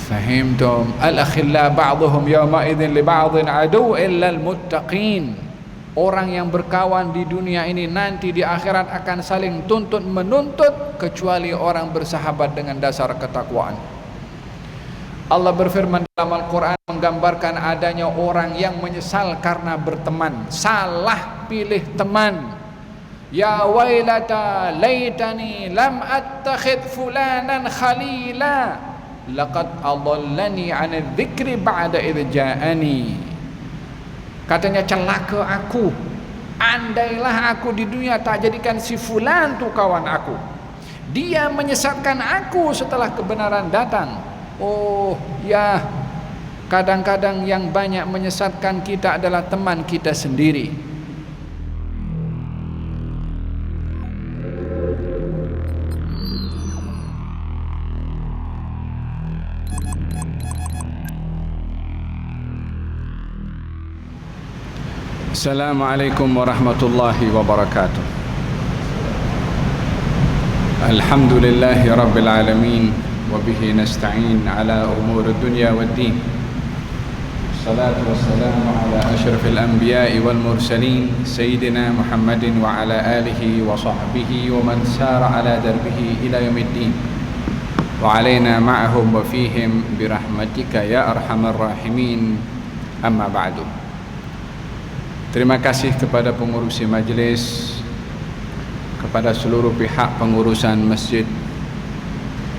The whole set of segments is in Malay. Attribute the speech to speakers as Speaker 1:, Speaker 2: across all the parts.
Speaker 1: Fahimtum? Al-akhilla ba'duhum yawma idzin li ba'dhin adu illa al-muttaqin. Orang yang berkawan di dunia ini nanti di akhirat akan saling tuntut menuntut kecuali orang bersahabat dengan dasar ketakwaan. Allah berfirman dalam Al-Quran menggambarkan adanya orang yang menyesal karena berteman, salah pilih teman. Ya wailata laitani lam attakhidh fulanan khalila laqad adallani 'ani dzikri ba'da idh ja'ani. Katanya, celaka aku, andailah aku di dunia tak jadikan si fulan tu kawan aku. Dia menyesatkan aku setelah kebenaran datang. Oh ya, kadang-kadang yang banyak menyesatkan kita adalah teman kita sendiri. Assalamualaikum warahmatullahi wabarakatuh. Alhamdulillahi rabbil alamin wa bihi nasta'in ala umuri dunya waddin. Salatu wassalamu ala asyrafil anbiya'i wal mursalin sayyidina Muhammadin wa ala alihi wa sahbihi wa man sara ala darbihi ila yaumiddin. Wa alaina ma'ahum wa fihim birahmatika ya arhamar rahimin. Amma ba'du. Terima kasih kepada pengurusi majlis, kepada seluruh pihak pengurusan Masjid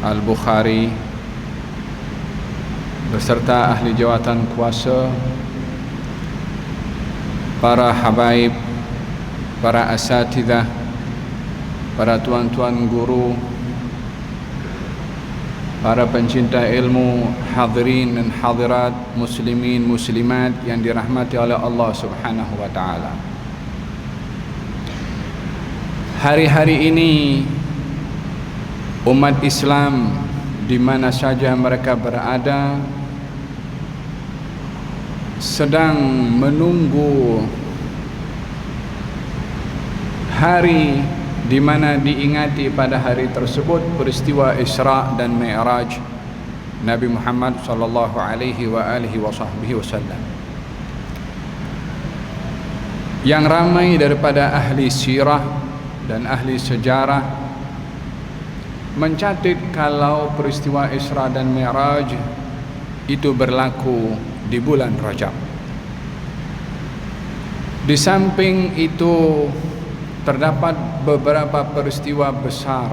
Speaker 1: Al-Bukhari beserta ahli jawatan kuasa, para habaib, para asatidzah, para tuan-tuan guru, para pencinta ilmu, hadirin dan hadirat, muslimin, muslimat yang dirahmati oleh Allah Subhanahu wa taala. Hari-hari ini umat Islam di mana saja mereka berada sedang menunggu hari di mana diingati pada hari tersebut peristiwa Isra dan Mi'raj Nabi Muhammad sallallahu alaihi wasallam. Yang ramai daripada ahli sirah dan ahli sejarah mencatat kalau peristiwa Isra dan Mi'raj itu berlaku di bulan Rajab. Di samping itu terdapat beberapa peristiwa besar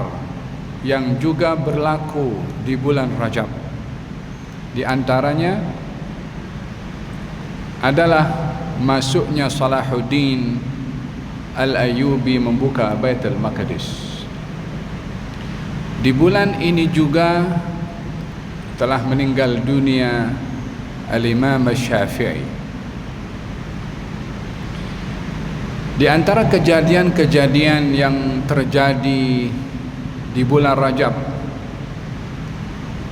Speaker 1: yang juga berlaku di bulan Rajab. Di antaranya adalah masuknya Salahuddin Al-Ayyubi membuka Baitul Maqdis. Di bulan ini juga telah meninggal dunia Al-Imam Asy-Syafi'i. Di antara kejadian-kejadian yang terjadi di bulan Rajab,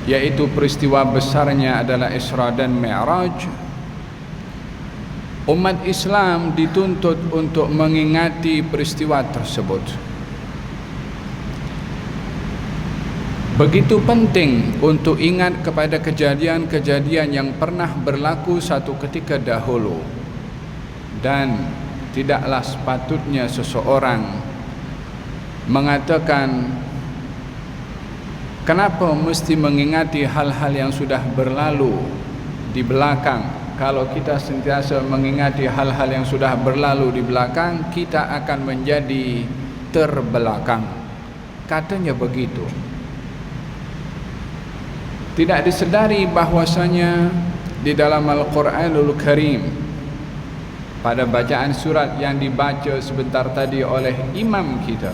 Speaker 1: yaitu peristiwa besarnya adalah Isra dan Mi'raj, umat Islam dituntut untuk mengingati peristiwa tersebut. Begitu penting untuk ingat kepada kejadian-kejadian yang pernah berlaku satu ketika dahulu, dan tidaklah sepatutnya seseorang mengatakan kenapa mesti mengingati hal-hal yang sudah berlalu di belakang. Kalau kita sentiasa mengingati hal-hal yang sudah berlalu di belakang, kita akan menjadi terbelakang. Katanya begitu. Tidak disedari bahwasanya di dalam Al-Quranul Karim pada bacaan surat yang dibaca sebentar tadi oleh imam kita,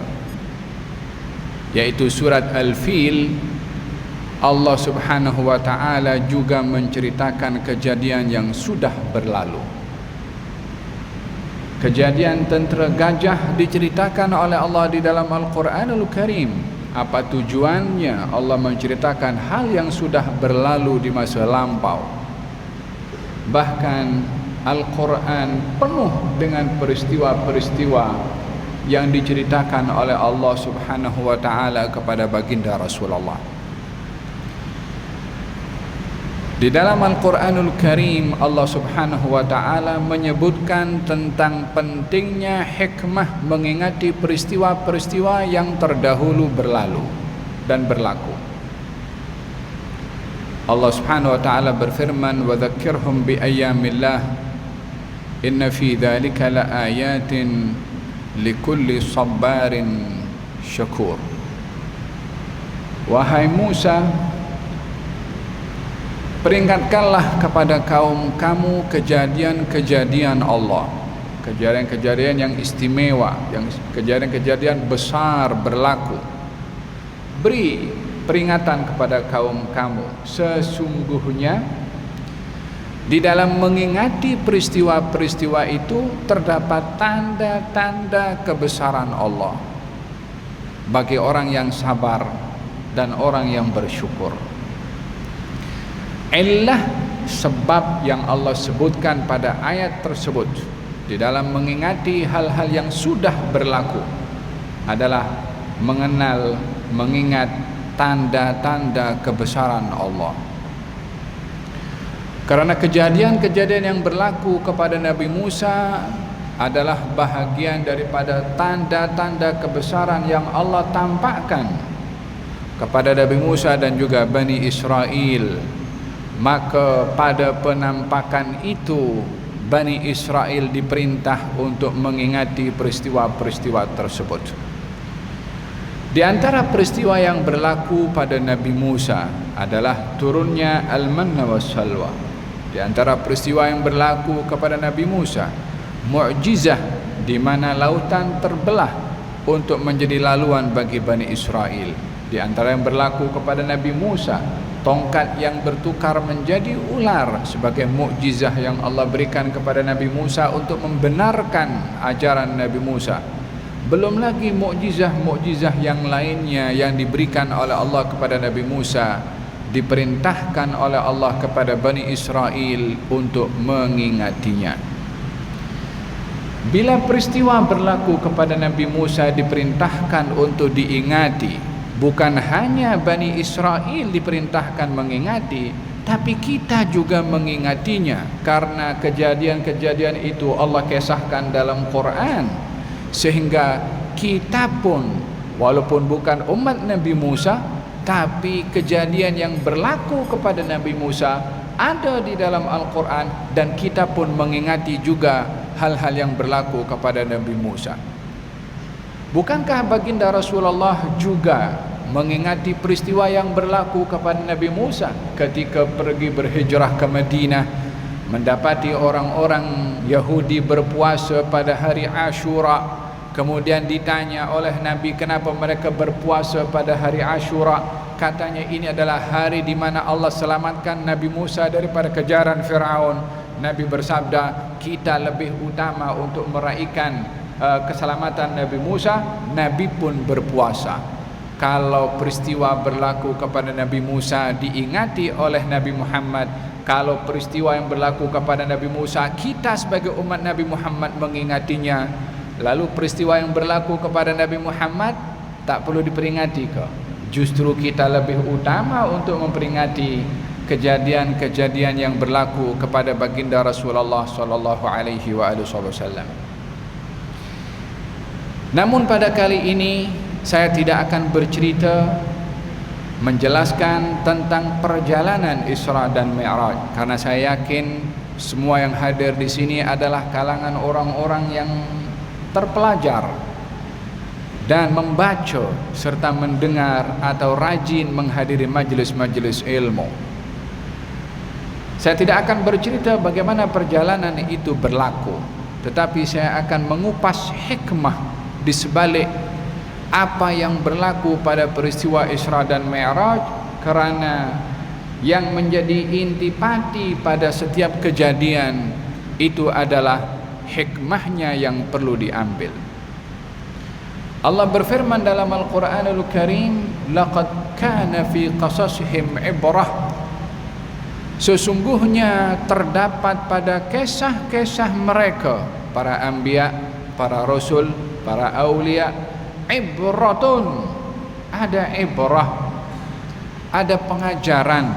Speaker 1: yaitu surat Al-Fil, Allah Subhanahu wa ta'ala juga menceritakan kejadian yang sudah berlalu. Kejadian tentera gajah diceritakan oleh Allah di dalam Al-Quranul Karim. Apa tujuannya? Allah menceritakan hal yang sudah berlalu di masa lampau. Bahkan Al-Quran penuh dengan peristiwa-peristiwa yang diceritakan oleh Allah Subhanahu wa ta'ala kepada baginda Rasulullah. Di dalam Al-Quranul Karim, Allah Subhanahu wa ta'ala menyebutkan tentang pentingnya hikmah mengingati peristiwa-peristiwa yang terdahulu berlalu dan berlaku. Allah Subhanahu wa ta'ala berfirman, wa dzakirhum bi ayyamillah inna fi dzalika laayatin likulli sabarin syakur. Wahai Musa, peringatkanlah kepada kaum kamu kejadian-kejadian Allah, kejadian-kejadian yang istimewa, yang kejadian-kejadian besar berlaku. Beri peringatan kepada kaum kamu, sesungguhnya di dalam mengingati peristiwa-peristiwa itu terdapat tanda-tanda kebesaran Allah bagi orang yang sabar dan orang yang bersyukur. Illah, sebab yang Allah sebutkan pada ayat tersebut di dalam mengingati hal-hal yang sudah berlaku adalah mengingat tanda-tanda kebesaran Allah. Karena kejadian-kejadian yang berlaku kepada Nabi Musa adalah bahagian daripada tanda-tanda kebesaran yang Allah tampakkan kepada Nabi Musa dan juga Bani Israel. Maka pada penampakan itu Bani Israel diperintah untuk mengingati peristiwa-peristiwa tersebut. Di antara peristiwa yang berlaku pada Nabi Musa adalah turunnya al-manna was-salwa. Di antara peristiwa yang berlaku kepada Nabi Musa, mukjizah di mana lautan terbelah untuk menjadi laluan bagi Bani Israel. Di antara yang berlaku kepada Nabi Musa, tongkat yang bertukar menjadi ular sebagai mukjizah yang Allah berikan kepada Nabi Musa untuk membenarkan ajaran Nabi Musa. Belum lagi mukjizah-mukjizah yang lainnya yang diberikan oleh Allah kepada Nabi Musa, diperintahkan oleh Allah kepada Bani Israel untuk mengingatinya. Bila peristiwa berlaku kepada Nabi Musa diperintahkan untuk diingati, bukan hanya Bani Israel diperintahkan mengingati, tapi kita juga mengingatinya, karena kejadian-kejadian itu Allah kisahkan dalam Quran, sehingga kita pun walaupun bukan umat Nabi Musa, tapi kejadian yang berlaku kepada Nabi Musa ada di dalam Al-Quran, dan kita pun mengingati juga hal-hal yang berlaku kepada Nabi Musa. Bukankah baginda Rasulullah juga mengingati peristiwa yang berlaku kepada Nabi Musa ketika pergi berhijrah ke Madinah, mendapati orang-orang Yahudi berpuasa pada hari Ashura. Kemudian ditanya oleh Nabi kenapa mereka berpuasa pada hari Ashura. Katanya ini adalah hari di mana Allah selamatkan Nabi Musa daripada kejaran Firaun. Nabi bersabda, kita lebih utama untuk meraihkan keselamatan Nabi Musa, Nabi pun berpuasa. Kalau peristiwa berlaku kepada Nabi Musa diingati oleh Nabi Muhammad, kalau peristiwa yang berlaku kepada Nabi Musa kita sebagai umat Nabi Muhammad mengingatinya, lalu peristiwa yang berlaku kepada Nabi Muhammad tak perlu diperingati ke? Justru kita lebih utama untuk memperingati kejadian-kejadian yang berlaku kepada baginda Rasulullah sallallahu alaihi wasallam. Namun pada kali ini saya tidak akan bercerita menjelaskan tentang perjalanan Isra dan Mi'raj, karena saya yakin semua yang hadir di sini adalah kalangan orang-orang yang terpelajar dan membaca serta mendengar atau rajin menghadiri majelis-majelis ilmu. Saya tidak akan bercerita bagaimana perjalanan itu berlaku, tetapi saya akan mengupas hikmah di sebalik apa yang berlaku pada peristiwa Isra dan Mi'raj, kerana yang menjadi intipati pada setiap kejadian itu adalah hikmahnya yang perlu diambil. Allah berfirman dalam Al-Quranul Karim, laqad kana fi qasasihim ibrah, sesungguhnya terdapat pada kisah-kisah mereka, para anbiya, para rasul, para aulia, ibratun, ada ibrah, ada pengajaran.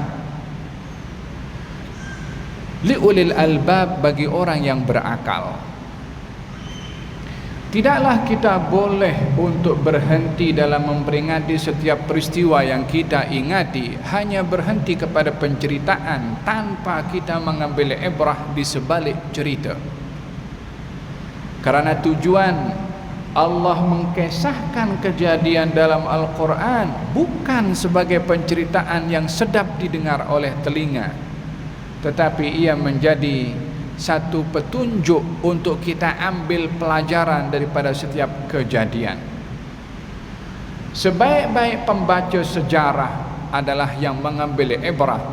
Speaker 1: liulil albab, bagi orang yang berakal. Tidaklah kita boleh untuk berhenti dalam memperingati setiap peristiwa yang kita ingati hanya berhenti kepada penceritaan tanpa kita mengambil ibrah di sebalik cerita. Karena tujuan Allah mengkisahkan kejadian dalam Al-Quran bukan sebagai penceritaan yang sedap didengar oleh telinga, tetapi ia menjadi satu petunjuk untuk kita ambil pelajaran daripada setiap kejadian. Sebaik-baik pembaca sejarah adalah yang mengambil ibrah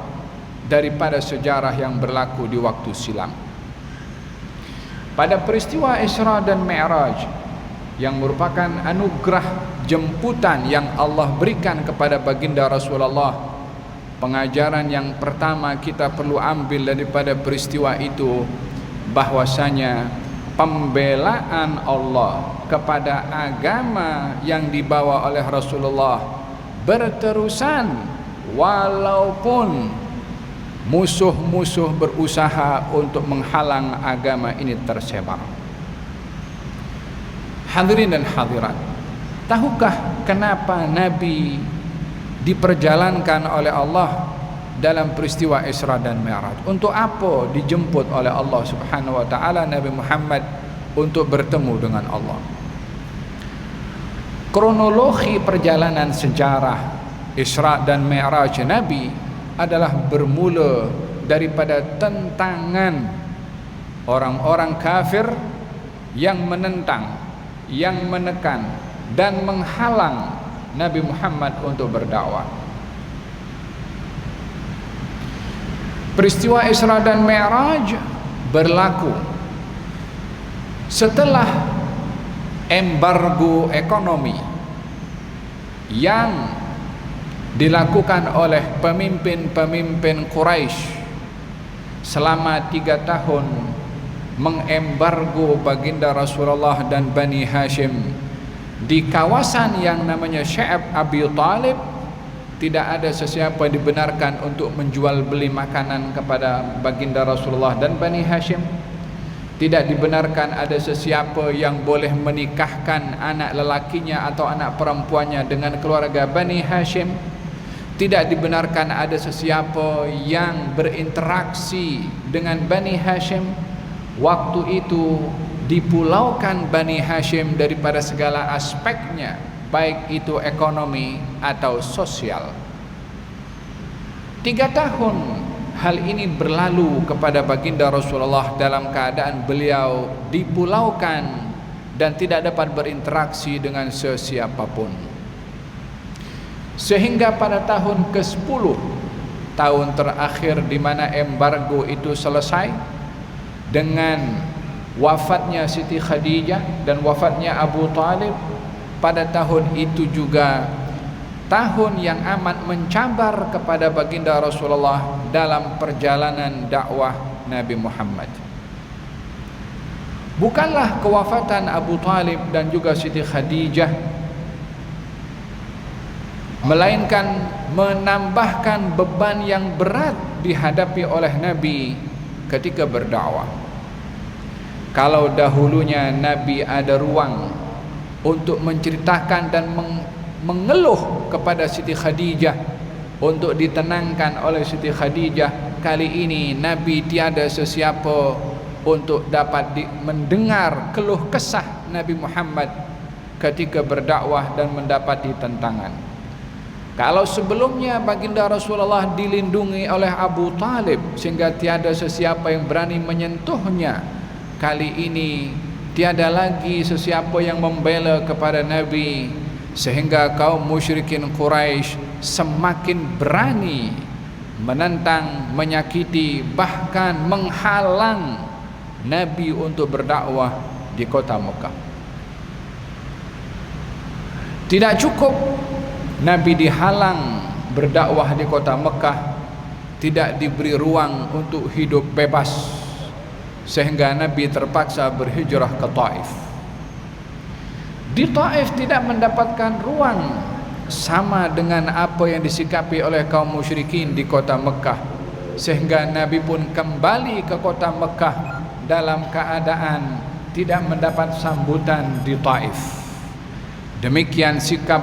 Speaker 1: daripada sejarah yang berlaku di waktu silam. Pada peristiwa Isra dan Mi'raj yang merupakan anugerah jemputan yang Allah berikan kepada baginda Rasulullah, pengajaran yang pertama kita perlu ambil daripada peristiwa itu bahwasanya pembelaan Allah kepada agama yang dibawa oleh Rasulullah berterusan walaupun musuh-musuh berusaha untuk menghalang agama ini tersebar. Hadirin dan hadirat, tahukah kenapa Nabi diperjalankan oleh Allah dalam peristiwa Isra dan Mi'raj? Untuk apa dijemput oleh Allah Subhanahu wa taala Nabi Muhammad untuk bertemu dengan Allah? Kronologi perjalanan sejarah Isra dan Mi'raj Nabi adalah bermula daripada tentangan orang-orang kafir yang menentang, yang menekan dan menghalang Nabi Muhammad untuk berdakwah. Peristiwa Isra dan Mi'raj berlaku setelah embargo ekonomi yang dilakukan oleh pemimpin-pemimpin Quraisy selama 3 tahun, mengembargo baginda Rasulullah dan Bani Hashim di kawasan yang namanya Sya'ab Abi Talib. Tidak ada sesiapa yang dibenarkan untuk menjual beli makanan kepada baginda Rasulullah dan Bani Hashim. Tidak dibenarkan ada sesiapa yang boleh menikahkan anak lelakinya atau anak perempuannya dengan keluarga Bani Hashim. Tidak dibenarkan ada sesiapa yang berinteraksi dengan Bani Hashim. Waktu itu dipulaukan Bani Hashim daripada segala aspeknya, baik itu ekonomi atau sosial. 3 tahun hal ini berlalu kepada baginda Rasulullah dalam keadaan beliau dipulaukan dan tidak dapat berinteraksi dengan sesiapapun. Sehingga pada tahun ke-10, tahun terakhir di mana embargo itu selesai, dengan wafatnya Siti Khadijah dan wafatnya Abu Talib, pada tahun itu juga tahun yang amat mencabar kepada baginda Rasulullah dalam perjalanan dakwah Nabi Muhammad. Bukanlah kewafatan Abu Talib dan juga Siti Khadijah, melainkan menambahkan beban yang berat dihadapi oleh Nabi ketika berdakwah. Kalau dahulunya Nabi ada ruang untuk menceritakan dan mengeluh kepada Siti Khadijah untuk ditenangkan oleh Siti Khadijah, kali ini Nabi tiada sesiapa untuk dapat mendengar keluh kesah Nabi Muhammad ketika berdakwah dan mendapati tentangan. Kalau sebelumnya baginda Rasulullah dilindungi oleh Abu Talib sehingga tiada sesiapa yang berani menyentuhnya, kali ini tiada lagi sesiapa yang membela kepada Nabi, sehingga kaum musyrikin Quraisy semakin berani menentang, menyakiti, bahkan menghalang Nabi untuk berdakwah di kota Mekah. Tidak cukup Nabi dihalang berdakwah di kota Mekah, tidak diberi ruang untuk hidup bebas, sehingga Nabi terpaksa berhijrah ke Taif. Di Taif tidak mendapatkan ruang sama dengan apa yang disikapi oleh kaum musyrikin di kota Mekah. sehingga Nabi pun kembali ke kota Mekah dalam keadaan tidak mendapat sambutan di Taif. Demikian sikap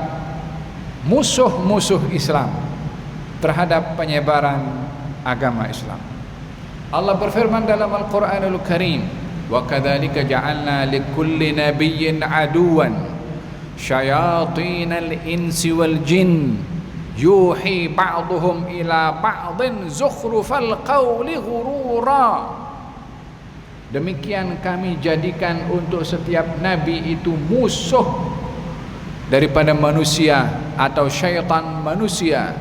Speaker 1: musuh-musuh Islam terhadap penyebaran agama Islam. Allah berfirman dalam Al-Quranul Karim, wa kadzalika ja'alna likulli nabiyyin aduwan syayatinal insi wal jin yuhi ba'duhum ila ba'din zukhrufal qawli ghurura. Demikian kami jadikan untuk setiap nabi itu musuh daripada manusia atau syaitan manusia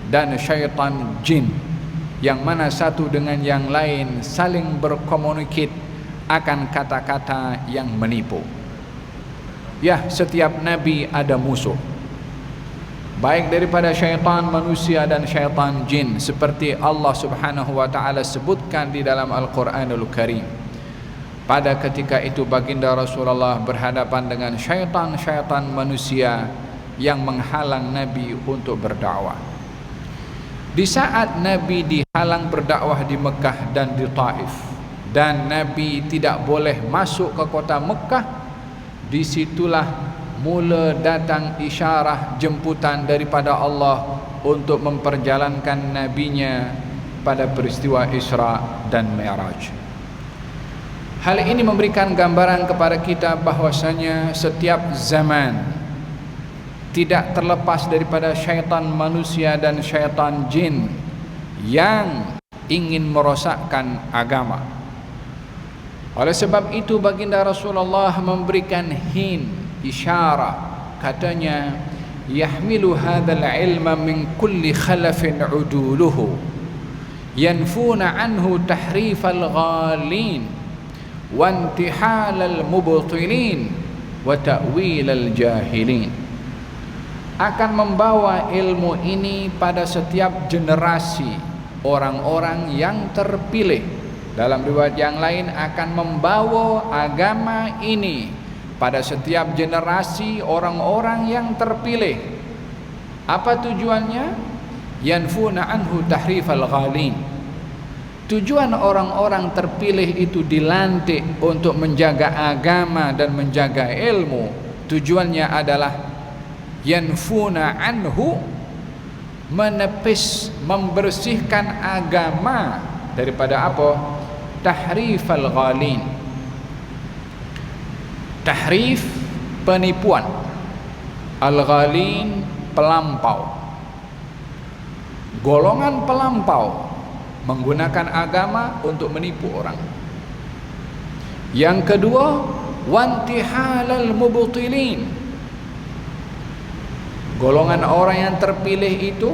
Speaker 1: dan syaitan jin, yang mana satu dengan yang lain saling berkomunikasi akan kata-kata yang menipu. Ya, setiap nabi ada musuh, baik daripada syaitan manusia dan syaitan jin, seperti Allah Subhanahu wa taala sebutkan di dalam Al-Qur'anul Karim. Pada ketika itu baginda Rasulullah berhadapan dengan syaitan-syaitan manusia yang menghalang Nabi untuk berdakwah. Di saat Nabi dihalang berdakwah di Mekah dan di Taif, dan Nabi tidak boleh masuk ke kota Mekah, disitulah mula datang isyarah jemputan daripada Allah untuk memperjalankan nabinya pada peristiwa Isra dan Mi'raj. Hal ini memberikan gambaran kepada kita bahwasanya setiap zaman tidak terlepas daripada syaitan manusia dan syaitan jin yang ingin merosakkan agama. Oleh sebab itu baginda Rasulullah memberikan isyarat, katanya, yahmilu hadzal ilma min kulli khalafin uduluhu yanfuna anhu tahrifal ghalin wa intihalal mubtilin wa ta'wilal jahilin. Akan membawa ilmu ini pada setiap generasi orang-orang yang terpilih. Dalam riwayat yang lain, akan membawa agama ini pada setiap generasi orang-orang yang terpilih. Apa tujuannya? Yanfuna anhu tahrifal ghalin. Tujuan orang-orang terpilih itu dilantik untuk menjaga agama dan menjaga ilmu. Tujuannya adalah yanfuna anhu, menepis, membersihkan agama daripada apa? Tahrifal ghalin. Tahrif, penipuan. Al-ghalin, pelampau. Golongan pelampau menggunakan agama untuk menipu orang. Yang kedua, wantihalal mubtilin. Golongan orang yang terpilih itu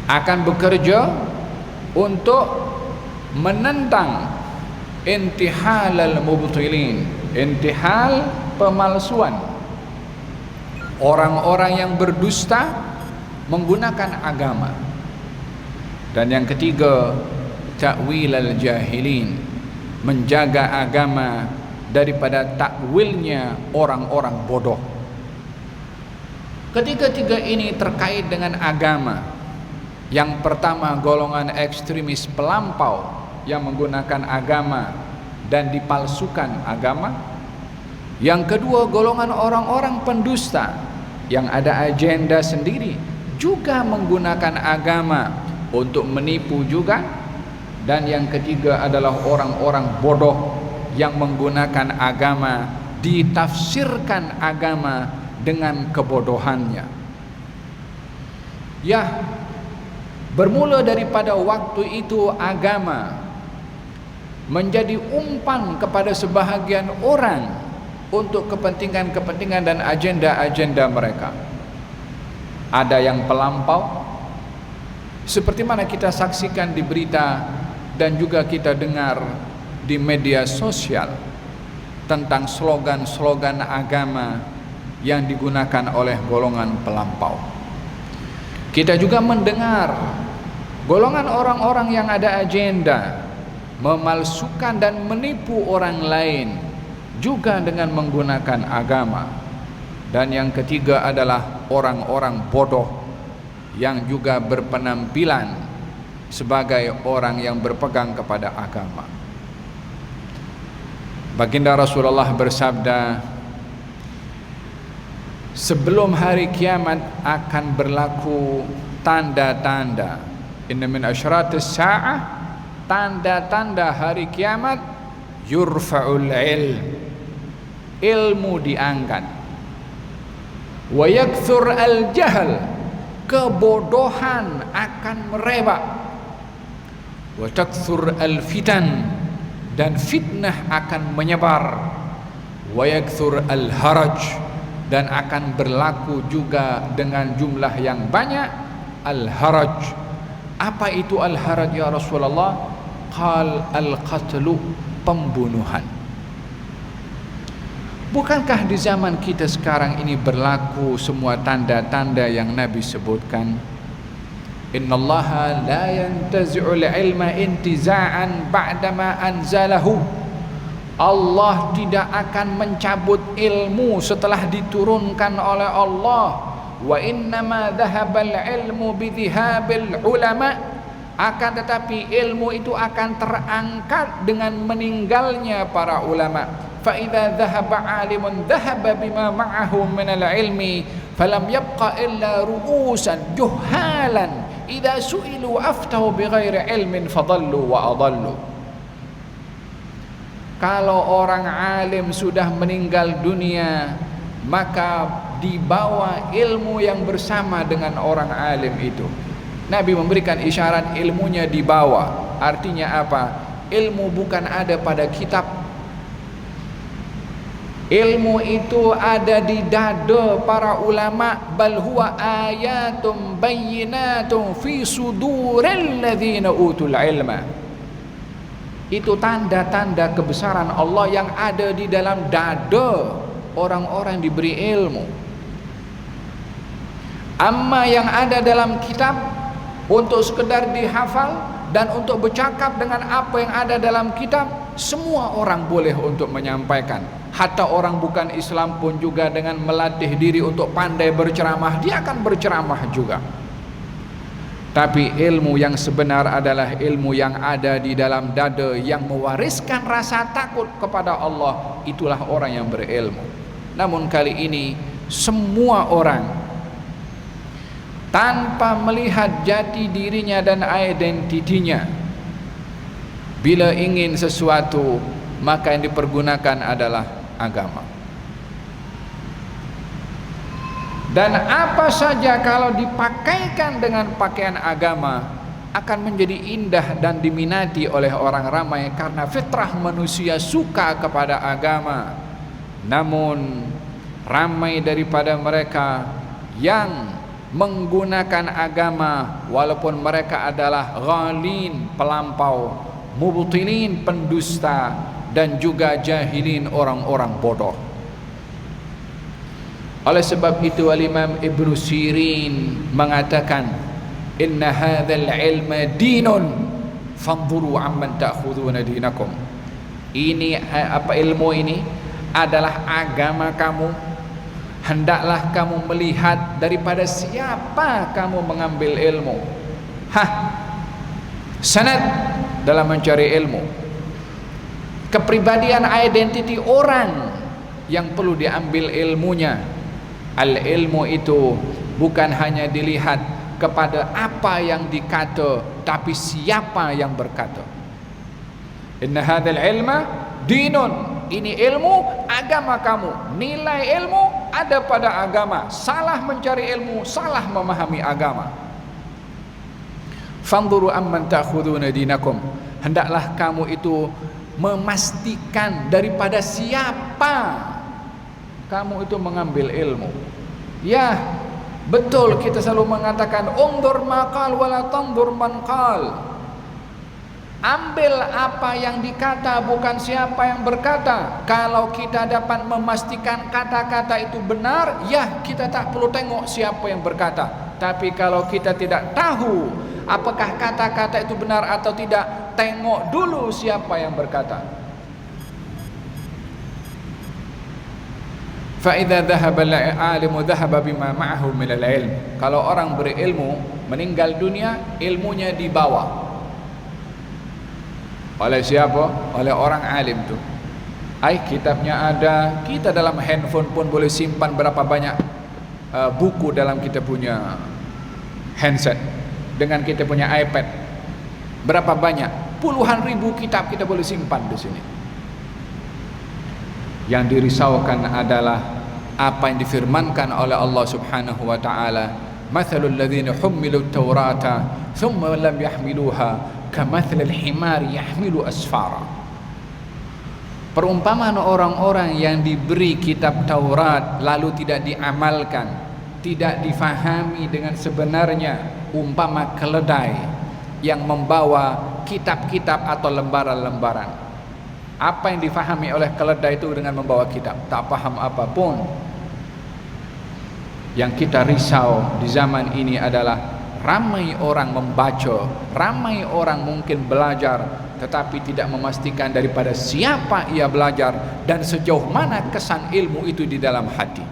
Speaker 1: akan bekerja untuk menentang intihalal mubtilin. Intihal, pemalsuan. Orang-orang yang berdusta menggunakan agama. Dan yang ketiga, ta'wilal jahilin, menjaga agama daripada takwilnya orang-orang bodoh. Ketiga-tiga ini terkait dengan agama. Yang pertama, golongan ekstremis pelampau yang menggunakan agama dan dipalsukan agama. Yang kedua, golongan orang-orang pendusta yang ada agenda sendiri, juga menggunakan agama untuk menipu juga. Dan yang ketiga adalah orang-orang bodoh yang menggunakan agama, ditafsirkan agama dengan kebodohannya. Ya, bermula daripada waktu itu agama menjadi umpan kepada sebahagian orang untuk kepentingan-kepentingan dan agenda-agenda mereka. Ada yang pelampau, seperti mana kita saksikan di berita dan juga kita dengar di media sosial tentang slogan-slogan agama yang digunakan oleh golongan pelampau. Kita juga mendengar golongan orang-orang yang ada agenda memalsukan dan menipu orang lain juga dengan menggunakan agama. Dan yang ketiga adalah orang-orang bodoh yang juga berpenampilan sebagai orang yang berpegang kepada agama. Baginda Rasulullah bersabda, sebelum hari kiamat akan berlaku tanda-tanda. Inna min asyratis sa'ah, tanda-tanda hari kiamat, yurfa'ul ilmu diangkat, wa yakthur al-jahl, kebodohan akan merebak, wa takthur al-fitan, dan fitnah akan menyebar, wa yakthur al-haraj, dan akan berlaku juga dengan jumlah yang banyak al-haraj. Apa itu al-haraj ya Rasulullah? Qal al-qatlu, pembunuhan. Bukankah di zaman kita sekarang ini berlaku semua tanda-tanda yang Nabi sebutkan? Innallaha la yantazi'ul ilma intiza'an ba'dama anzalahu. Allah tidak akan mencabut ilmu setelah diturunkan oleh Allah. Wa innama dhahabal ilmu bidhihabil ulama. Akan tetapi ilmu itu akan terangkat dengan meninggalnya para ulama. Fa idza dhahaba 'alimun dhahaba bima ma'ahu minal ilmi falam yabqa illa ru'usan juhalan idza su'ilu aftahu bighairi ilmin fadallu wa adallu. Kalau orang alim sudah meninggal dunia, maka dibawa ilmu yang bersama dengan orang alim itu. Nabi memberikan isyarat ilmunya dibawa. Artinya apa? Ilmu bukan ada pada kitab. Ilmu itu ada di dada para ulama. Bal huwa ayatum bayyinatum fi suduril ladzina utul ilma. Itu tanda-tanda kebesaran Allah yang ada di dalam dada orang-orang diberi ilmu. Amma yang ada dalam kitab untuk sekedar dihafal dan untuk bercakap dengan apa yang ada dalam kitab, semua orang boleh untuk menyampaikan. Hatta orang bukan Islam pun juga dengan melatih diri untuk pandai berceramah, dia akan berceramah juga. Tapi ilmu yang sebenar adalah ilmu yang ada di dalam dada, yang mewariskan rasa takut kepada Allah. Itulah orang yang berilmu. Namun kali ini semua orang tanpa melihat jati dirinya dan identitinya, bila ingin sesuatu maka yang dipergunakan adalah agama. Dan apa saja kalau dipakaikan dengan pakaian agama akan menjadi indah dan diminati oleh orang ramai, karena fitrah manusia suka kepada agama. Namun ramai daripada mereka yang menggunakan agama walaupun mereka adalah ghalin, pelampau, mubtilin, pendusta, dan juga jahilin, orang-orang bodoh. Oleh sebab itu Al-Imam Ibn Sirin mengatakan, inna hadzal ilma dinun fanzuru amman ta'khuduna dinakum. Ini apa, ilmu ini adalah agama kamu. Hendaklah kamu melihat daripada siapa kamu mengambil ilmu. Sanad dalam mencari ilmu. Kepribadian, identiti orang yang perlu diambil ilmunya. Al-ilmu itu bukan hanya dilihat kepada apa yang dikata, tapi siapa yang berkata. Inna hadzal ilma dinun. Ini ilmu, agama kamu. Nilai ilmu ada pada agama. Salah mencari ilmu, salah memahami agama. Fanzuru amman ta'khuduna dinakum. Hendaklah kamu itu memastikan daripada siapa kamu itu mengambil ilmu. Ya, betul, kita selalu mengatakan undur maqal wala tandur man qal. Ambil apa yang dikata, bukan siapa yang berkata. Kalau kita dapat memastikan kata-kata itu benar, ya kita tak perlu tengok siapa yang berkata. Tapi kalau kita tidak tahu apakah kata-kata itu benar atau tidak, tengok dulu siapa yang berkata. فَإِذَا ذَهَبَ الْعَالِمُ ذَهَبَ بِمَا مَعَهُ مِنَ الْعِلْمِ. Kalau orang berilmu, meninggal dunia, ilmunya dibawa oleh siapa? Oleh orang alim tu. Kitabnya ada, kita dalam handphone pun boleh simpan berapa banyak buku dalam kita punya handset, dengan kita punya iPad, berapa banyak, puluhan ribu kitab kita boleh simpan di sini. Yang dirisaukan adalah apa yang difirmankan oleh Allah Subhanahu wa taala, mathalul ladzina hummilut taurata thumma lam yahmiluha kamathalil himari yahmilu asfara. Perumpamaan orang-orang yang diberi kitab Taurat lalu tidak diamalkan, tidak difahami dengan sebenarnya, umpama keledai yang membawa kitab-kitab atau lembaran-lembaran. Apa yang difahami oleh keledai itu dengan membawa kitab? Tak paham apapun. Yang kita risau di zaman ini adalah ramai orang membaca, ramai orang mungkin belajar, tetapi tidak memastikan daripada siapa ia belajar dan sejauh mana kesan ilmu itu di dalam hati.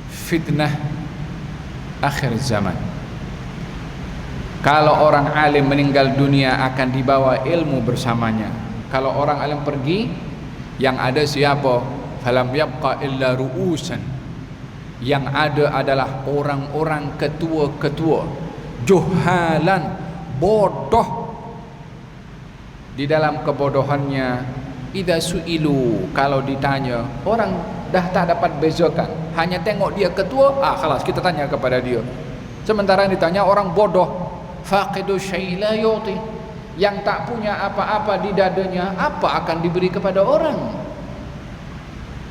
Speaker 1: Fitnah akhir zaman. Kalau orang alim meninggal dunia akan dibawa ilmu bersamanya. Kalau orang alim pergi, yang ada siapa? Falam yabqa illa ru'usan. Yang ada adalah orang-orang ketua-ketua, juhalan, bodoh. Di dalam kebodohannya, idza su'ilu, kalau ditanya, orang dah tak dapat bezakan, hanya tengok dia ketua, khalas kita tanya kepada dia. Sementara yang ditanya orang bodoh, faqidu syai' la yuti, yang tak punya apa-apa di dadanya, apa akan diberi kepada orang?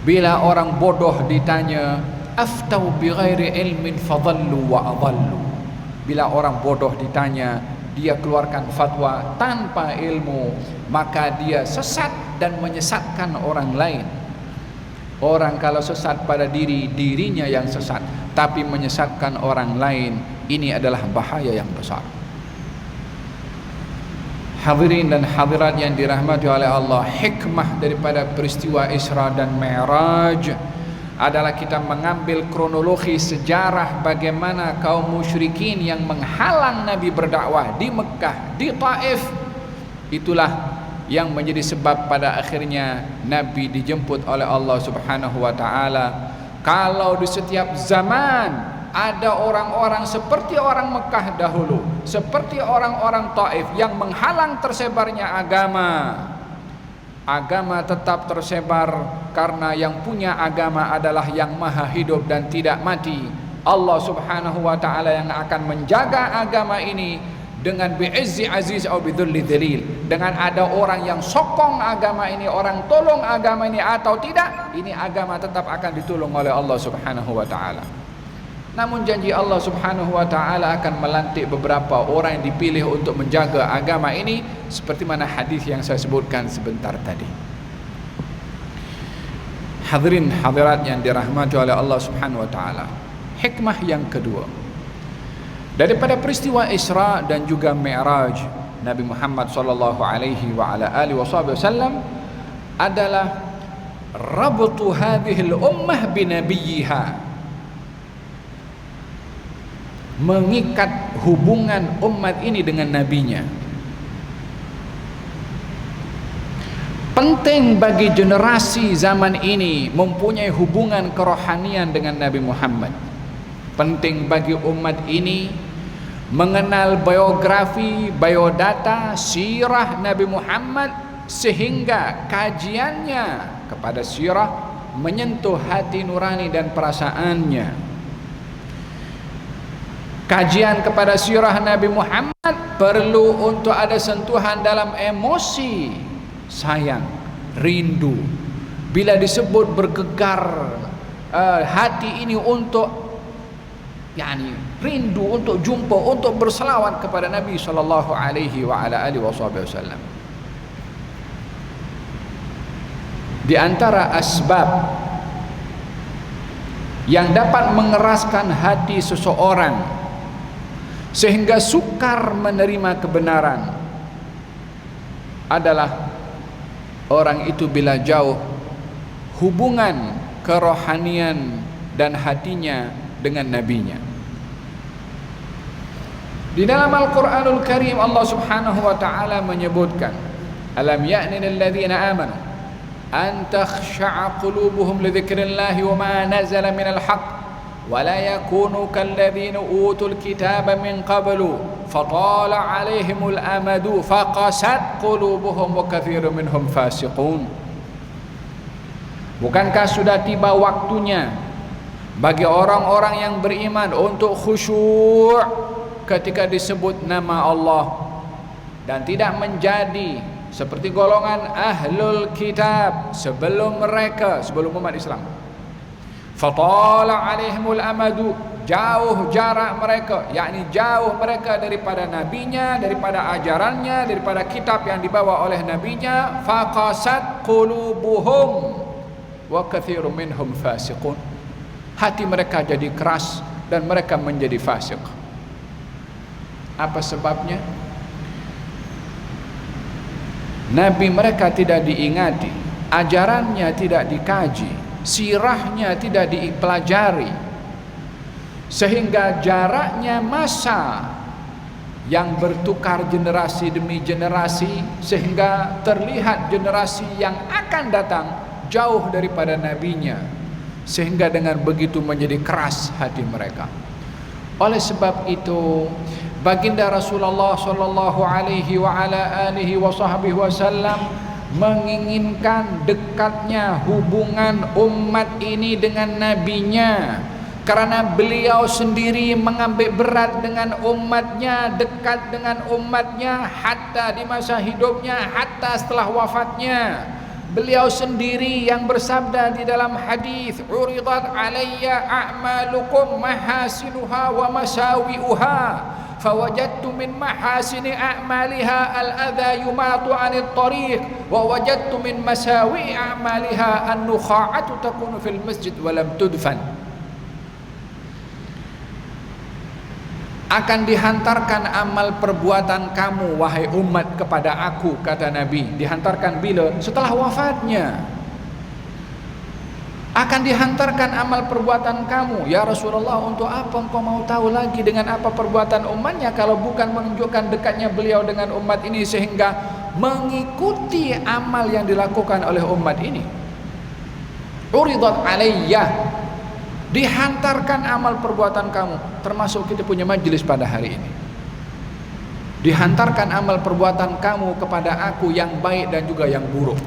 Speaker 1: Bila orang bodoh ditanya, aftau bighairi ilmin fadallu wa adallu. Bila orang bodoh ditanya, dia keluarkan fatwa tanpa ilmu, maka dia sesat dan menyesatkan orang lain. Orang kalau sesat pada dirinya yang sesat, tapi menyesatkan orang lain, ini adalah bahaya yang besar. Hadirin dan hadirat yang dirahmati oleh Allah, hikmah daripada peristiwa Isra dan Mi'raj adalah kita mengambil kronologi sejarah bagaimana kaum musyrikin yang menghalang Nabi berdakwah di Mekah, di Taif. Itulah yang menjadi sebab pada akhirnya Nabi dijemput oleh Allah Subhanahu wa taala. Kalau di setiap zaman ada orang-orang seperti orang Mekah dahulu, seperti orang-orang Taif yang menghalang tersebarnya agama, agama tetap tersebar karena yang punya agama adalah yang maha hidup dan tidak mati. Allah Subhanahu wa taala yang akan menjaga agama ini dengan bi'izzi aziz atau bidzulli dzalil. Dengan ada orang yang sokong agama ini, orang tolong agama ini atau tidak, ini agama tetap akan ditolong oleh Allah Subhanahu wa taala. Namun janji Allah Subhanahu wa taala akan melantik beberapa orang yang dipilih untuk menjaga agama ini, seperti mana hadis yang saya sebutkan sebentar tadi. Hadirin hadirat yang dirahmati oleh Allah Subhanahu wa taala. Hikmah yang kedua daripada peristiwa Isra dan juga Mi'raj Nabi Muhammad sallallahu alaihi wa ala alihi wasallam adalah rabtu hadhihi al-ummah bi nabiyha, mengikat hubungan umat ini dengan nabinya. Penting bagi generasi zaman ini mempunyai hubungan kerohanian dengan Nabi Muhammad. Penting bagi umat ini mengenal biografi, biodata, sirah Nabi Muhammad, sehingga kajiannya kepada sirah menyentuh hati nurani dan perasaannya. Kajian kepada sirah Nabi Muhammad perlu untuk ada sentuhan dalam emosi, sayang, rindu. Bila disebut bergegar hati ini untuk rindu untuk jumpa, untuk berselawat kepada Nabi sallallahu alaihi wa ala alihi wasallam. Di antara asbab yang dapat mengeraskan hati seseorang sehingga sukar menerima kebenaran adalah orang itu bila jauh hubungan kerohanian dan hatinya dengan nabinya. Di dalam Al-Qur'anul Karim Allah Subhanahu wa taala menyebutkan, alam ya'ni lil ladzina amanu an takhsha'a qulubuhum li dzikrillahi wa ma nazala minal haqq wa la yakunu kal ladzina utul kitaba min qablu fatala 'alaihimul amadu faqasat qulubuhum wa katsirun minhum fasiqun. Bukankah sudah tiba waktunya bagi orang-orang yang beriman untuk khusyuk ketika disebut nama Allah, dan tidak menjadi seperti golongan ahlul kitab sebelum umat Islam. Fatala alaihimul amadu, jauh jarak mereka, yakni jauh mereka daripada nabinya, daripada ajarannya, daripada kitab yang dibawa oleh nabinya. Faqasat qulubuhum wa katsirun minhum fasiqun, hati mereka jadi keras dan mereka menjadi fasik. Apa sebabnya? Nabi mereka tidak diingati, ajarannya tidak dikaji, sirahnya tidak dipelajari, sehingga jaraknya masa yang bertukar generasi demi generasi, sehingga terlihat generasi yang akan datang jauh daripada nabinya, sehingga dengan begitu menjadi keras hati mereka. Oleh sebab itu baginda Rasulullah sallallahu alaihi wa ala alihi wa sahbihi wasallam menginginkan dekatnya hubungan umat ini dengan nabinya, karena beliau sendiri mengambil berat dengan umatnya, dekat dengan umatnya hatta di masa hidupnya, hatta setelah wafatnya. Beliau sendiri yang bersabda di dalam hadis, uridat alayya a'malukum mahasinuha wa masawi'uha fawajadtu min mahasini a'maliha al-adha yumatu 'anil tariq wa wajadtu min masawi' a'maliha an-nukha'atu takunu fil masjid wa lam tudfan. Akan dihantarkan amal perbuatan kamu wahai umat kepada aku, kata Nabi. Dihantarkan bila? Setelah wafatnya. Akan dihantarkan amal perbuatan kamu. Ya Rasulullah, untuk apa engkau mau tahu lagi dengan apa perbuatan umatnya, kalau bukan menunjukkan dekatnya beliau dengan umat ini sehingga mengikuti amal yang dilakukan oleh umat ini. Uridat alayya, dihantarkan amal perbuatan kamu, termasuk kita punya majelis pada hari ini. Dihantarkan amal perbuatan kamu kepada aku yang baik dan juga yang buruk.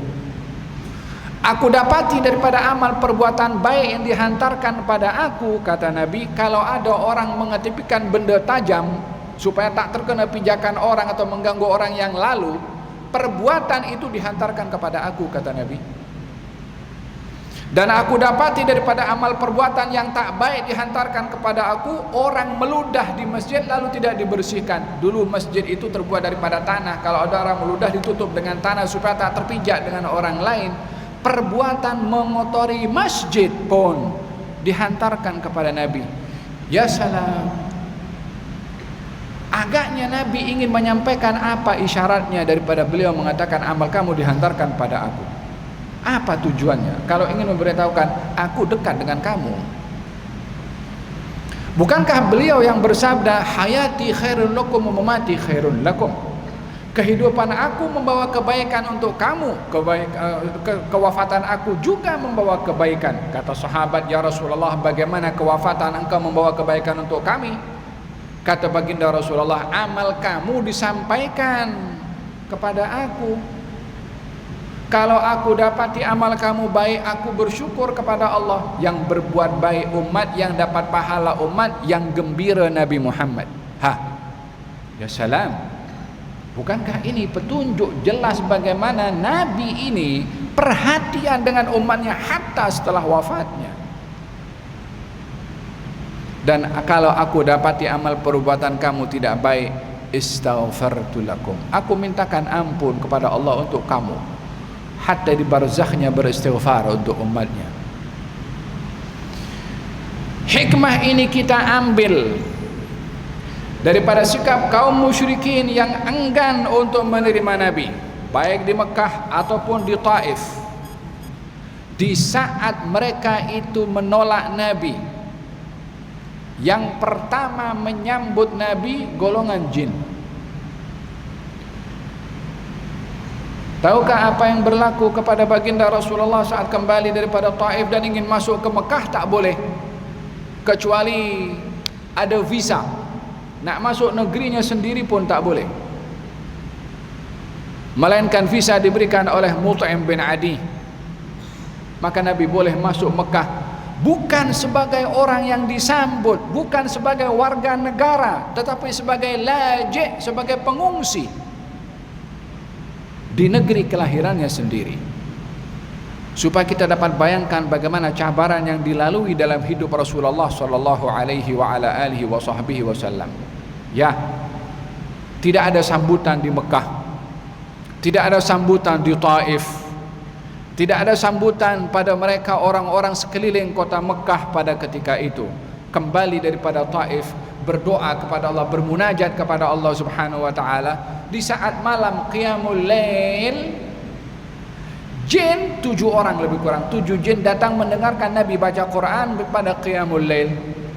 Speaker 1: Aku dapati daripada amal perbuatan baik yang dihantarkan pada aku, kata Nabi, kalau ada orang mengetipkan benda tajam supaya tak terkena pijakan orang atau mengganggu orang yang lalu, perbuatan itu dihantarkan kepada aku, kata Nabi. Dan aku dapati daripada amal perbuatan yang tak baik dihantarkan kepada aku, orang meludah di masjid lalu tidak dibersihkan. Dulu masjid itu terbuat daripada tanah, kalau ada orang meludah ditutup dengan tanah supaya tak terpijak dengan orang lain. Perbuatan mengotori masjid pun dihantarkan kepada Nabi. Ya salam, agaknya Nabi ingin menyampaikan apa isyaratnya daripada beliau mengatakan amal kamu dihantarkan pada aku. Apa tujuannya? Kalau ingin memberitahukan aku dekat dengan kamu. Bukankah beliau yang bersabda hayati khairun lakum wa mamati khairun lakum, kehidupan aku membawa kebaikan untuk kamu, kewafatan aku juga membawa kebaikan. Kata sahabat, ya Rasulullah, bagaimana kewafatan engkau membawa kebaikan untuk kami? Kata baginda Rasulullah, amal kamu disampaikan kepada aku. Kalau aku dapati amal kamu baik, aku bersyukur kepada Allah. Yang berbuat baik umat, yang dapat pahala umat, yang gembira Nabi Muhammad. Ya salam, bukankah ini petunjuk jelas bagaimana Nabi ini perhatian dengan umatnya hatta setelah wafatnya. Dan kalau aku dapati amal perbuatan kamu tidak baik, istaghfartu lakum, aku mintakan ampun kepada Allah untuk kamu. Hatta di barzakhnya beristighfar untuk umatnya. Hikmah ini kita ambil daripada sikap kaum musyrikin yang enggan untuk menerima Nabi, baik di Mekah ataupun di Taif. Di saat mereka itu menolak Nabi, Yang pertama menyambut Nabi golongan jin. Tahukah apa yang berlaku kepada baginda Rasulullah saat kembali daripada Taif dan ingin masuk ke Mekah? Tak boleh, kecuali ada visa. Nak masuk negerinya sendiri pun tak boleh, melainkan visa diberikan oleh Mut'im bin Adi. Maka Nabi boleh masuk Mekah, bukan sebagai orang yang disambut, bukan sebagai warga negara, tetapi sebagai laji', sebagai pengungsi di negeri kelahirannya sendiri. Supaya kita dapat bayangkan bagaimana cabaran yang dilalui dalam hidup Rasulullah sallallahu alaihi wa ala alihi wa sahbihi wasallam. Ya, tidak ada sambutan di Mekah, tidak ada sambutan di Taif, tidak ada sambutan pada mereka orang-orang sekeliling kota Mekah pada ketika itu. Kembali daripada Taif, berdoa kepada Allah, bermunajat kepada Allah Subhanahu wa taala. Di saat malam qiyamul lail, jin 7 orang lebih kurang, 7 jin datang mendengarkan Nabi baca Quran pada qiyamul lail.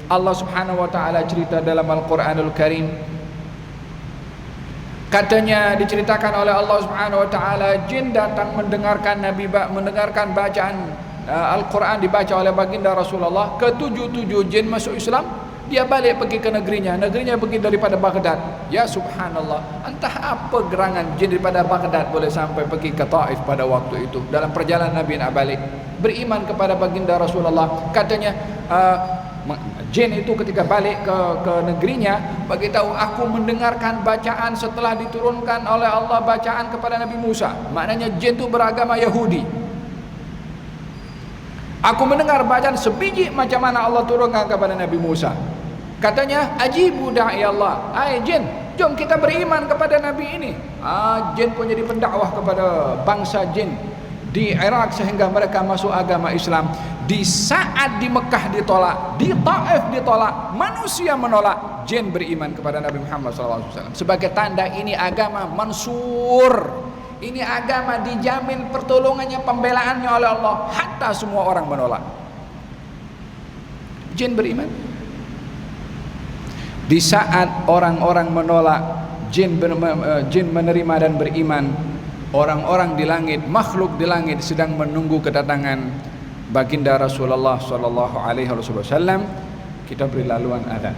Speaker 1: Allah Subhanahu wa taala cerita dalam Al-Qur'anul Karim, katanya diceritakan oleh Allah Subhanahu wa taala, jin datang mendengarkan Nabi mendengarkan bacaan Al-Quran dibaca oleh baginda Rasulullah. Ke-7 jin masuk Islam. Dia balik pergi ke negerinya pergi daripada Baghdad. Ya subhanallah, entah apa gerangan jin daripada Baghdad boleh sampai pergi ke Taif pada waktu itu. Dalam perjalanan Nabi nak balik, beriman kepada baginda Rasulullah. Katanya jin itu ketika balik ke negerinya beritahu, aku mendengarkan bacaan setelah diturunkan oleh Allah bacaan kepada Nabi Musa. Maknanya jin itu beragama Yahudi. Aku mendengar bacaan sebiji macam mana Allah turunkan kepada Nabi Musa. Katanya, ajibu da'i Allah. Hai jin, jom kita beriman kepada Nabi ini. Jin pun jadi pendakwah kepada bangsa jin di Iraq sehingga mereka masuk agama Islam. Di saat di Mekah ditolak, di Taif ditolak, manusia menolak, jin beriman kepada Nabi Muhammad SAW. Sebagai tanda ini agama mansur, ini agama dijamin pertolongannya, pembelaannya oleh Allah, hatta semua orang menolak. Jin beriman. Di saat orang-orang menolak, jin menerima dan beriman. Orang-orang di langit, makhluk di langit sedang menunggu kedatangan baginda Rasulullah sallallahu alaihi wasallam. Kita beri laluan adzan.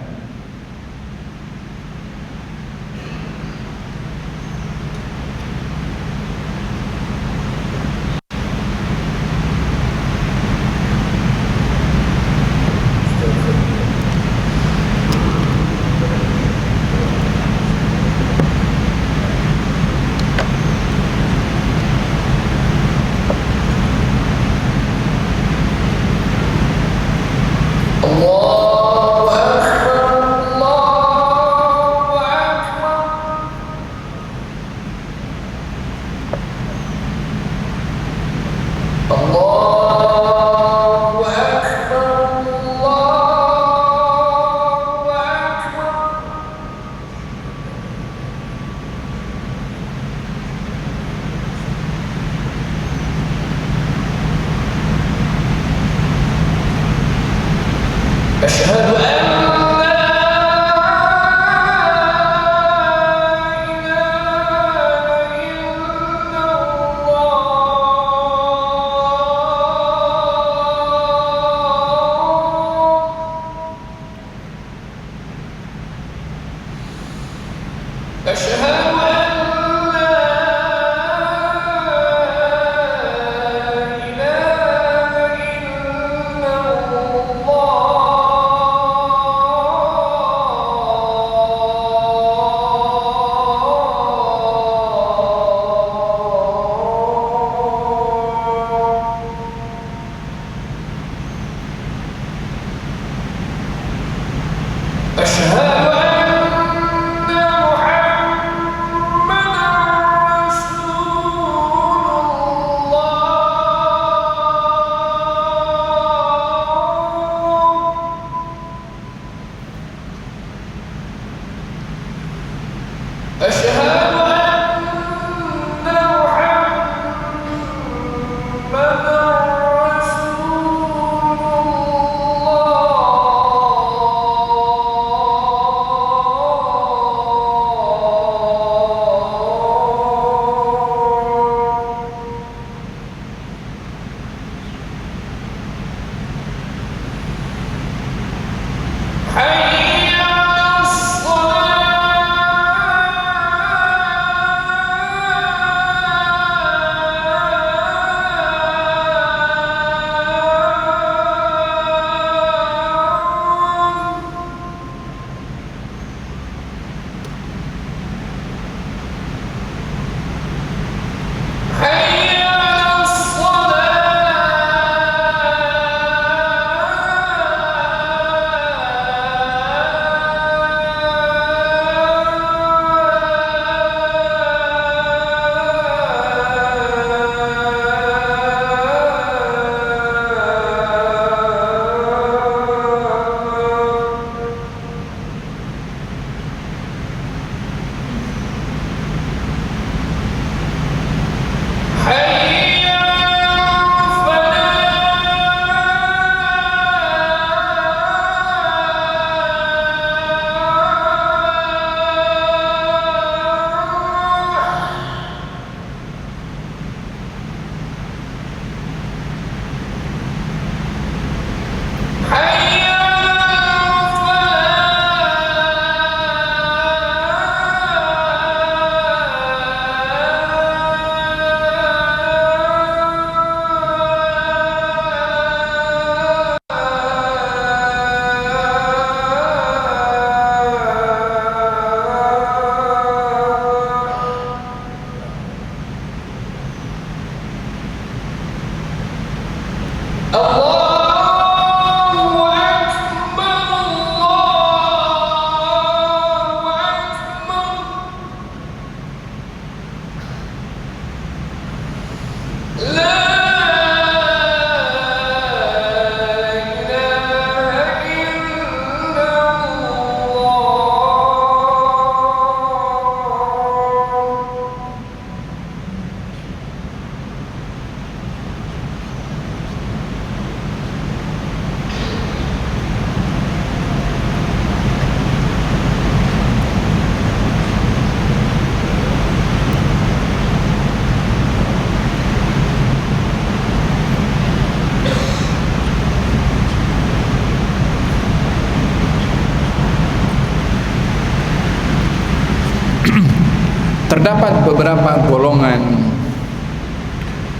Speaker 1: Terdapat beberapa golongan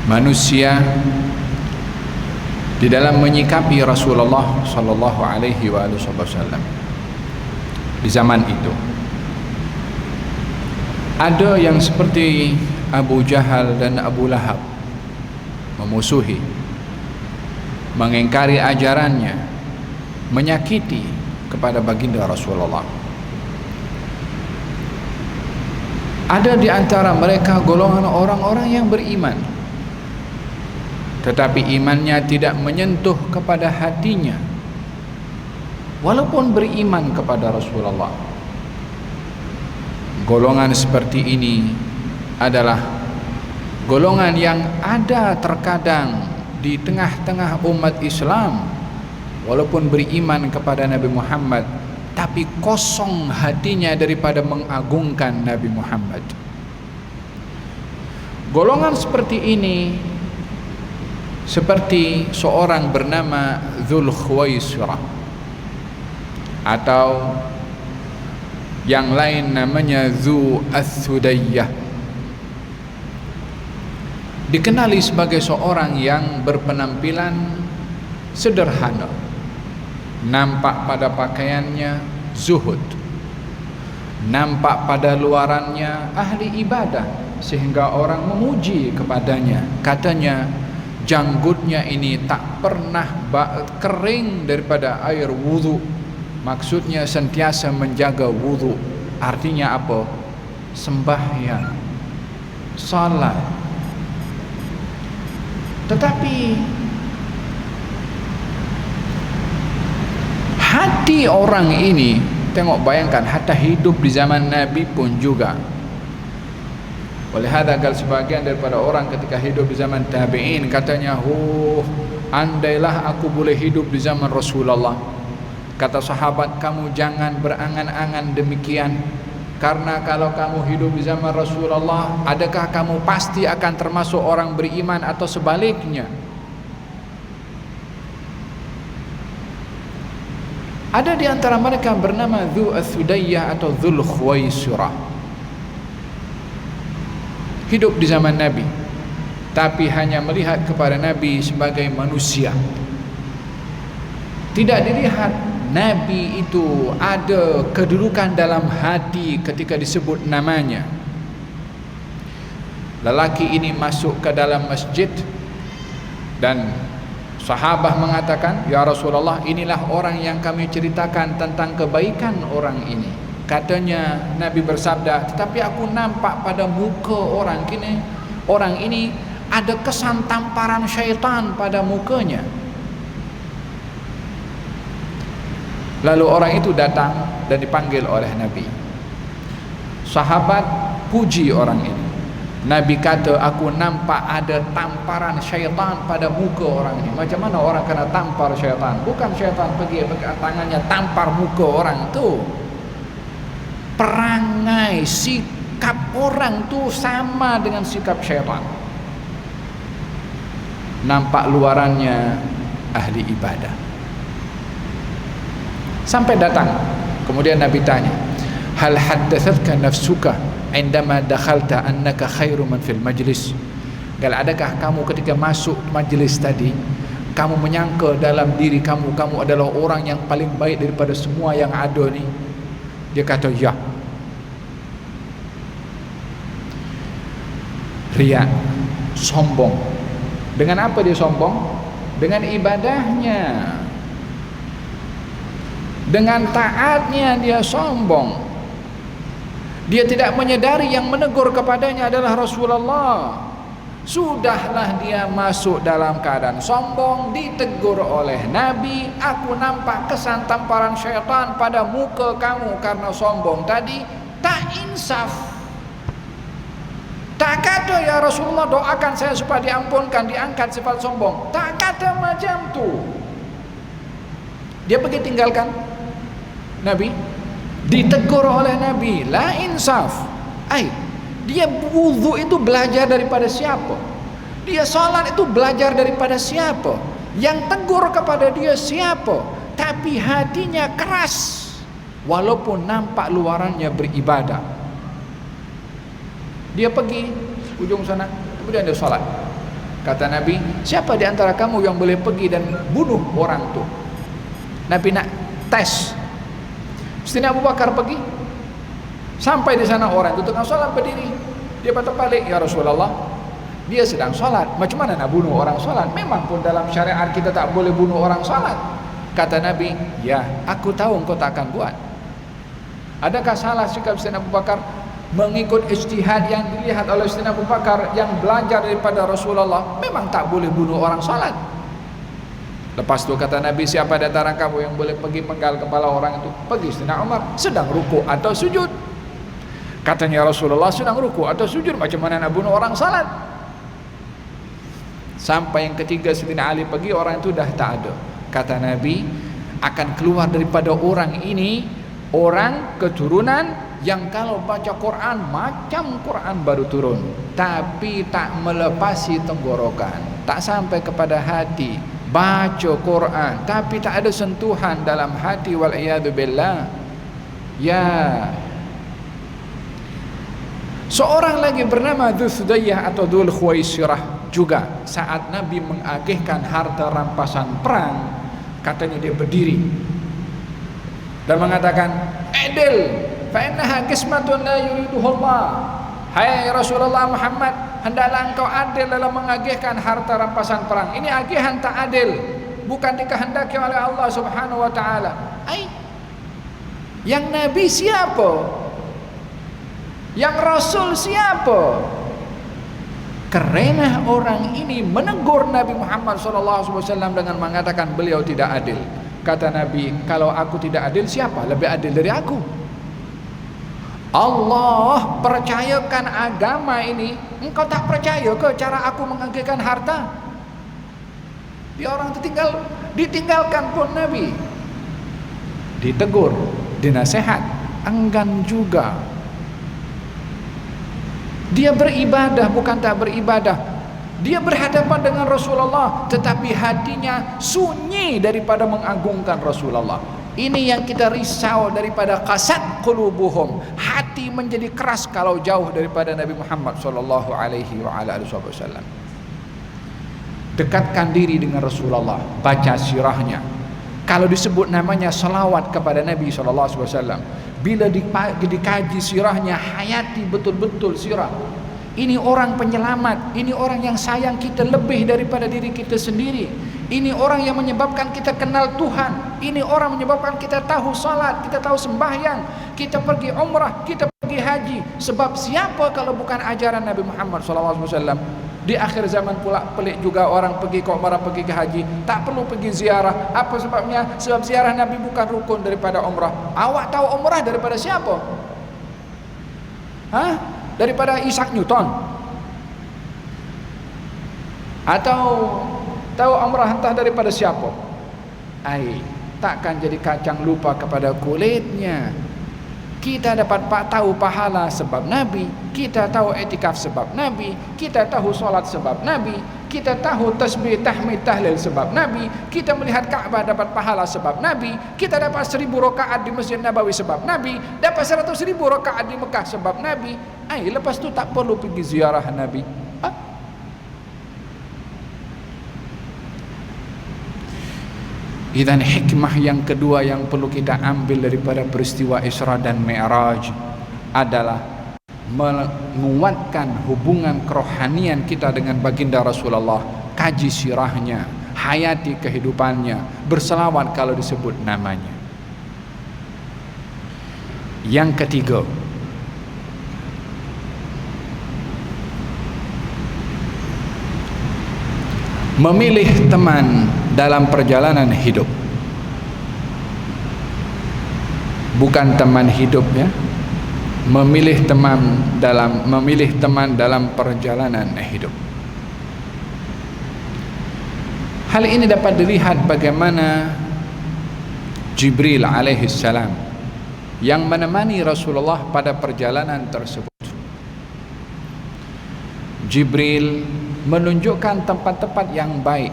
Speaker 1: manusia di dalam menyikapi Rasulullah sallallahu alaihi wasallam di zaman itu. Ada yang seperti Abu Jahal dan Abu Lahab, memusuhi, mengingkari ajarannya, menyakiti kepada baginda Rasulullah. Ada di antara mereka golongan orang-orang yang beriman, tetapi imannya tidak menyentuh kepada hatinya, walaupun beriman kepada Rasulullah. Golongan seperti ini adalah golongan yang ada terkadang di tengah-tengah umat Islam, walaupun beriman kepada Nabi Muhammad, tapi kosong hatinya daripada mengagungkan Nabi Muhammad. Golongan seperti ini seperti seorang bernama Dzul Khuwaisirah, atau yang lain namanya Dzu As-Sudayyah. Dikenali sebagai seorang yang berpenampilan sederhana, nampak pada pakaiannya zuhud, nampak pada luarannya ahli ibadah, sehingga orang memuji kepadanya. Katanya janggutnya ini tak pernah kering daripada air wudu. Maksudnya sentiasa menjaga wudu. Artinya apa? Sembahyang, salat. Tetapi hati orang ini, tengok, bayangkan, hatta hidup di zaman Nabi pun juga. Oleh hada, kalau sebagian daripada orang ketika hidup di zaman tabi'in katanya, andailah aku boleh hidup di zaman Rasulullah. Kata sahabat, kamu jangan berangan-angan demikian, karena kalau kamu hidup di zaman Rasulullah, adakah kamu pasti akan termasuk orang beriman atau sebaliknya? Ada di antara mereka bernama Dzu As-Sudayyah atau Dzul Khuwaisirah, hidup di zaman Nabi, tapi hanya melihat kepada Nabi sebagai manusia. Tidak dilihat Nabi itu ada kedudukan dalam hati ketika disebut namanya. Lelaki ini masuk ke dalam masjid dan sahabat mengatakan, ya Rasulullah, inilah orang yang kami ceritakan tentang kebaikan orang ini. Katanya Nabi bersabda, tetapi aku nampak pada muka orang ini ada kesan tamparan syaitan pada mukanya. Lalu orang itu datang dan dipanggil oleh Nabi. Sahabat puji orang ini. Nabi kata, aku nampak ada tamparan syaitan pada muka orang ini. Macam mana orang kena tampar syaitan? Bukan syaitan pergi tangannya tampar muka orang tu. Perangai, sikap orang tu sama dengan sikap syaitan. Nampak luarannya ahli ibadah. Sampai datang, kemudian Nabi tanya, hal haddatsatka nafsuka indama dakhalta annaka khairu man fil majlis? Kalau adakah kamu ketika masuk majlis tadi, kamu menyangka dalam diri kamu adalah orang yang paling baik daripada semua yang ada ni? Dia kata ya. Riya, sombong. Dengan apa dia sombong? Dengan ibadahnya, dengan taatnya dia sombong. Dia tidak menyadari yang menegur kepadanya adalah Rasulullah. Sudahlah dia masuk dalam keadaan sombong, ditegur oleh Nabi, aku nampak kesan tamparan syaitan pada muka kamu karena sombong tadi. Tak insaf. Tak kata, ya Rasulullah, doakan saya supaya diampunkan, diangkat sifat sombong. Tak kata macam tu. Dia pergi tinggalkan Nabi, ditegur oleh Nabi, la insaf. Dia wudu itu belajar daripada siapa? Dia salat itu belajar daripada siapa? Yang tegur kepada dia siapa? Tapi hatinya keras, walaupun nampak luarannya beribadah. Dia pergi ujung sana, kemudian dia salat. Kata Nabi, siapa di antara kamu yang boleh pergi dan bunuh orang tu? Nabi nak tes. Sayyidina Abu Bakar pergi. Sampai di sana orang itu tengah salat berdiri. Dia patah balik, ya Rasulullah, dia sedang salat. Macam mana nak bunuh orang salat? Memang pun dalam syariat kita tak boleh bunuh orang salat. Kata Nabi, ya, aku tahu engkau tak akan buat. Adakah salah sikap Sayyidina Abu Bakar mengikut ijtihad yang dilihat oleh Sayyidina Abu Bakar yang belajar daripada Rasulullah? Memang tak boleh bunuh orang salat. Lepas tu kata Nabi, siapa di antara kamu yang boleh pergi penggal kepala orang itu? Pergi Sayyidina Umar, sedang ruku atau sujud. Katanya Rasulullah, sedang ruku atau sujud, macam mana nak bunuh orang salat? Sampai yang ketiga Sayyidina Ali pergi, orang itu dah tak ada. Kata Nabi, akan keluar daripada orang ini orang keturunan yang kalau baca Quran macam Quran baru turun, tapi tak melepasi tenggorokan, tak sampai kepada hati. Baca Quran tapi tak ada sentuhan dalam hati, wal iyadu billah. Ya, seorang lagi bernama Dzulsudayyah atau Dzul Khuwaisirah juga, saat Nabi mengagihkan harta rampasan perang, katanya dia berdiri dan mengatakan, "Adil, fa innaha qismatun la yuriduhullah." Hai Rasulullah Muhammad, hendaklah engkau adil dalam mengagihkan harta rampasan perang. Ini agihan tak adil, bukan dikehendaki oleh Allah Subhanahu wa taala. Yang Nabi siapa? Yang Rasul siapa? Kerana orang ini menegur Nabi Muhammad SAW dengan mengatakan beliau tidak adil. Kata Nabi, kalau aku tidak adil, siapa lebih adil dari aku? Allah percayakan agama ini, engkau tak percaya ke cara aku mengagihkan harta? Dia orang ditinggalkan pun Nabi ditegur, dinasihat, enggan juga. Dia beribadah bukan tak beribadah. Dia berhadapan dengan Rasulullah, tetapi hatinya sunyi daripada mengagungkan Rasulullah. Ini yang kita risau daripada qasad qulubuhum. Hati menjadi keras kalau jauh daripada Nabi Muhammad sallallahu alaihi wasallam. Dekatkan diri dengan Rasulullah, baca sirahnya. Kalau disebut namanya salawat kepada Nabi sallallahu alaihi wasallam, bila dikaji sirahnya, hayati betul-betul sirah. Ini orang penyelamat, ini orang yang sayang kita lebih daripada diri kita sendiri. Ini orang yang menyebabkan kita kenal Tuhan. Ini orang menyebabkan kita tahu salat, kita tahu sembahyang, kita pergi umrah, kita pergi haji. Sebab siapa kalau bukan ajaran Nabi Muhammad SAW? Di akhir zaman pula pelik juga orang pergi ke umrah, pergi ke haji, tak perlu pergi ziarah. Apa sebabnya? Sebab ziarah Nabi bukan rukun daripada umrah. Awak tahu umrah daripada siapa? Daripada Isaac Newton? Atau tahu umrah entah daripada siapa? Takkan jadi kacang lupa kepada kulitnya. Kita dapat tahu pahala sebab Nabi, kita tahu etikaf sebab Nabi, kita tahu solat sebab Nabi, kita tahu tasbih, tahmid, tahlil sebab Nabi, kita melihat Ka'bah dapat pahala sebab Nabi, kita dapat 1000 rakaat di Masjid Nabawi sebab Nabi, dapat 100.000 rakaat di Mekah sebab Nabi. Lepas tu tak perlu pergi ziarah Nabi. Idzan hikmah yang kedua yang perlu kita ambil daripada peristiwa Isra dan Mi'raj adalah menguatkan hubungan kerohanian kita dengan baginda Rasulullah. Kaji sirahnya, hayati kehidupannya, berselawat kalau disebut namanya. Yang ketiga, memilih teman dalam perjalanan hidup. Bukan teman hidup ya. Memilih teman dalam perjalanan hidup. Hal ini dapat dilihat bagaimana Jibril alaihissalam yang menemani Rasulullah pada perjalanan tersebut. Jibril menunjukkan tempat-tempat yang baik,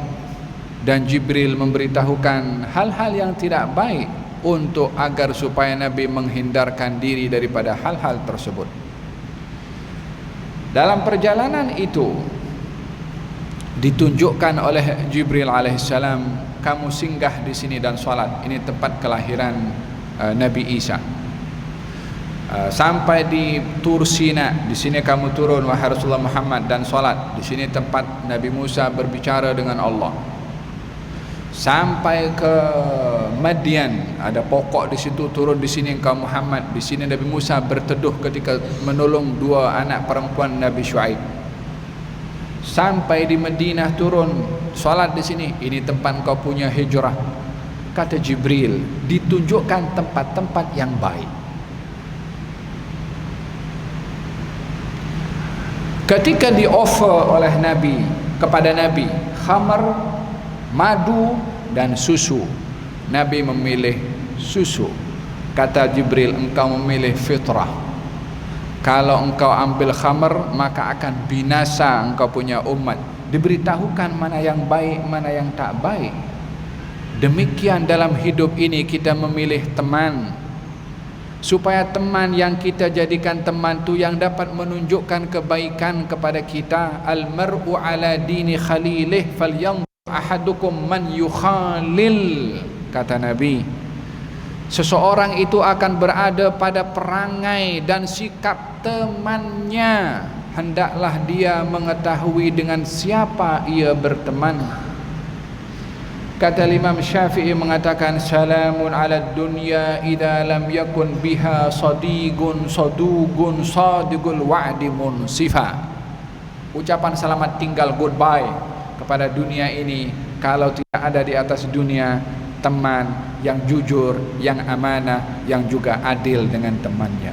Speaker 1: dan Jibril memberitahukan hal-hal yang tidak baik untuk agar supaya Nabi menghindarkan diri daripada hal-hal tersebut. Dalam perjalanan itu ditunjukkan oleh Jibril alaihissalam, kamu singgah di sini dan sholat. Ini tempat kelahiran Nabi Isa. Sampai di Tur Sina, di sini kamu turun wahai Rasulullah Muhammad dan sholat. Di sini tempat Nabi Musa berbicara dengan Allah. Sampai ke Madian, ada pokok di situ, turun di sini engkau Muhammad. Di sini Nabi Musa berteduh ketika menolong dua anak perempuan Nabi Syuaib. Sampai di Madinah turun, salat di sini. Ini tempat engkau punya hijrah. Kata Jibril, ditunjukkan tempat-tempat yang baik. Ketika di offer oleh Nabi kepada Nabi khamar, madu dan susu, Nabi memilih susu. Kata Jibril, engkau memilih fitrah. Kalau engkau ambil khamar, maka akan binasa engkau punya umat. Diberitahukan mana yang baik, mana yang tak baik. Demikian dalam hidup ini kita memilih teman, supaya teman yang kita jadikan teman tu yang dapat menunjukkan kebaikan kepada kita. Al-mar'u ala dini khalilih falyanzur ahadukum man yukhalil, kata Nabi. Seseorang itu akan berada pada perangai dan sikap temannya. Hendaklah dia mengetahui dengan siapa ia berteman. Kata Imam Syafi'i mengatakan, salamun ala dunya idza lam yakun biha sadiqun saduqun sadiqul wa'di munsifa. Ucapan selamat tinggal, goodbye, kepada dunia ini kalau tidak ada di atas dunia teman yang jujur, yang amanah, yang juga adil dengan temannya.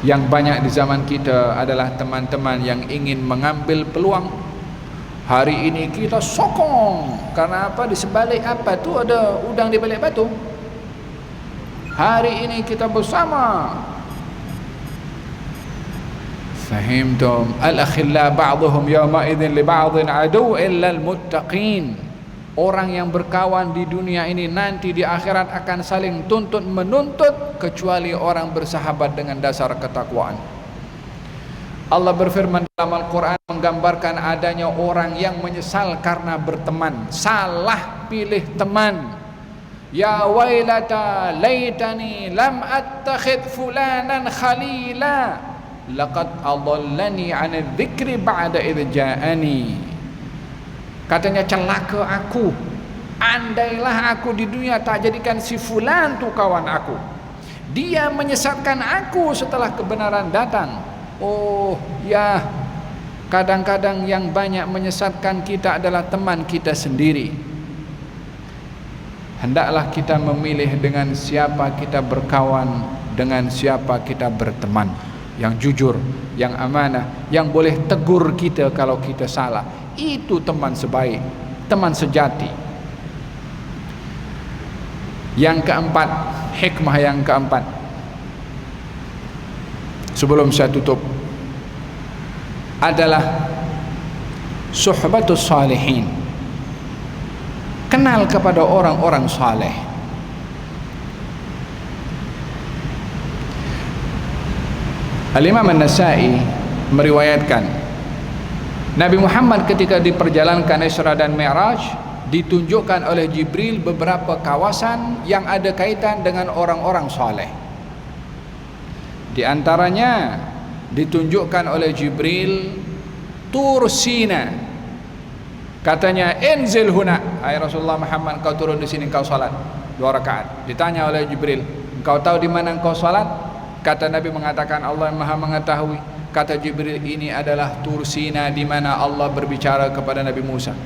Speaker 1: Yang banyak di zaman kita adalah teman-teman yang ingin mengambil peluang. Hari ini kita sokong, karena apa? Di sebalik apa tu ada udang di balik batu. Hari ini kita bersama. Fahimtum? Al-akhilla ba'duhum yawma idzin li ba'dhin adu illa al-muttaqin. Orang yang berkawan di dunia ini nanti di akhirat akan saling tuntut menuntut, kecuali orang bersahabat dengan dasar ketakwaan. Allah berfirman dalam Al-Quran menggambarkan adanya orang yang menyesal karena berteman, salah pilih teman. Ya wailata laitani lam attakhid fulanan khalila laqad adallani 'anil dzikri ba'da idh ja'ani. Katanya, celaka aku, andailah aku di dunia tak jadikan si fulan tu kawan aku. Dia menyesatkan aku setelah kebenaran datang. Oh ya, kadang-kadang yang banyak menyesatkan kita adalah teman kita sendiri. Hendaklah kita memilih dengan siapa kita berkawan, dengan siapa kita berteman. Yang jujur, yang amanah, yang boleh tegur kita kalau kita salah. Itu teman sebaik, teman sejati. Yang keempat, hikmah yang keempat, sebelum saya tutup, adalah suhbatus salihin. Kenal kepada orang-orang saleh. Al-Imam An-Nasa'i meriwayatkan Nabi Muhammad ketika diperjalankan Isra dan Mi'raj ditunjukkan oleh Jibril beberapa kawasan yang ada kaitan dengan orang-orang saleh. Di antaranya ditunjukkan oleh Jibril Tur Sina. Katanya, "Inzil huna." Hai Rasulullah Muhammad, kau turun di sini, kau salat 2 rakaat. Ditanya oleh Jibril, "Engkau tahu di mana engkau salat?" Kata Nabi mengatakan, "Allah yang Maha mengetahui." Kata Jibril, ini adalah Tur Sina di mana Allah berbicara kepada Nabi Musa.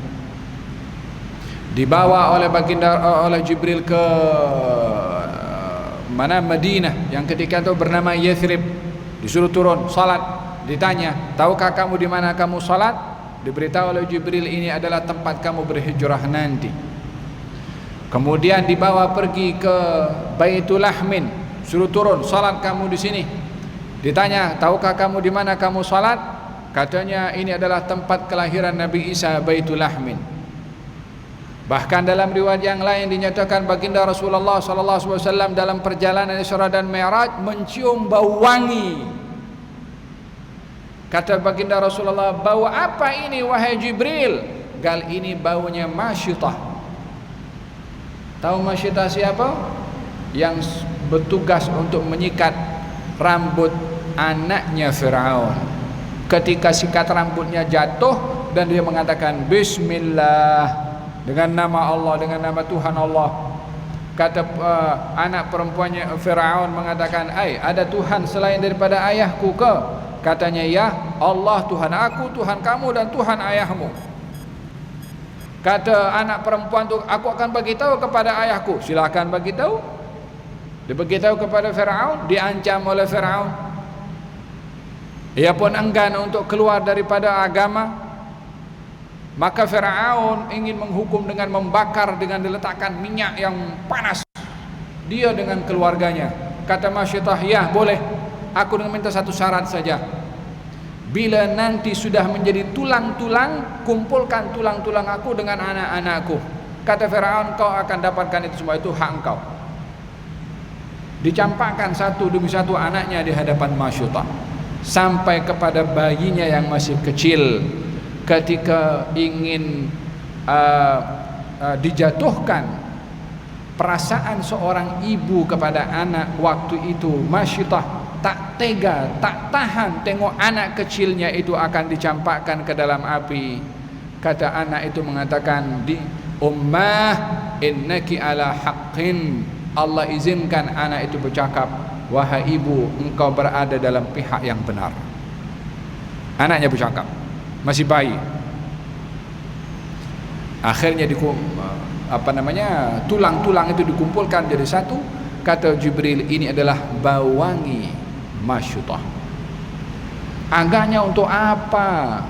Speaker 1: Dibawa oleh baginda oleh Jibril ke mana? Madinah, yang ketika itu bernama Yathrib. Disuruh turun salat. Ditanya, tahukah kamu di mana kamu salat? Diberitahu oleh Jibril, ini adalah tempat kamu berhijrah nanti. Kemudian dibawa pergi ke Baitul Lahmin, suruh turun salat kamu di sini. Ditanya, tahukah kamu di mana kamu salat? Katanya, ini adalah tempat kelahiran Nabi Isa, Baitul Lahmin. Bahkan dalam riwayat yang lain dinyatakan baginda Rasulullah SAW dalam perjalanan Isra dan Mi'raj mencium bau wangi Kata baginda Rasulullah, bau apa ini wahai Jibril? Gal, ini baunya Masyitah. Tahu Masyitah siapa? Yang bertugas untuk menyikat rambut anaknya Fir'aun. Ketika sikat rambutnya jatuh dan dia mengatakan Bismillah, dengan nama Allah, dengan nama Tuhan Allah. Kata anak perempuannya Fir'aun mengatakan, ada Tuhan selain daripada ayahku ke? Katanya, ya Allah, Tuhan aku, Tuhan kamu, dan Tuhan ayahmu. Kata anak perempuan tu, aku akan bagi tahu kepada ayahku. Silakan bagi tahu. Dia bagi tahu kepada Fir'aun, diancam oleh Fir'aun. Ia pun enggan untuk keluar daripada agama. Maka Fir'aun ingin menghukum dengan membakar, dengan diletakkan minyak yang panas. Dia dengan keluarganya. Kata Masyitah, ya boleh, aku dengan minta satu syarat saja. Bila nanti sudah menjadi tulang-tulang, kumpulkan tulang-tulang aku dengan anak-anakku. Kata Fir'aun, kau akan dapatkan itu semua, itu hak engkau. Dicampakkan satu demi satu anaknya di hadapan Masyitah, sampai kepada bayinya yang masih kecil. Ketika ingin dijatuhkan perasaan seorang ibu kepada anak waktu itu, Masyitah tak tega, tak tahan tengok anak kecilnya itu akan dicampakkan ke dalam api. Kata anak itu mengatakan, di ummah innaki ala haqqin. Allah izinkan anak itu bercakap, wahai ibu, engkau berada dalam pihak yang benar. Anaknya bercakap, masih bayi. Akhirnya tulang-tulang itu dikumpulkan jadi satu. Kata Jibril, ini adalah bau wangi Masyitah. Agaknya untuk apa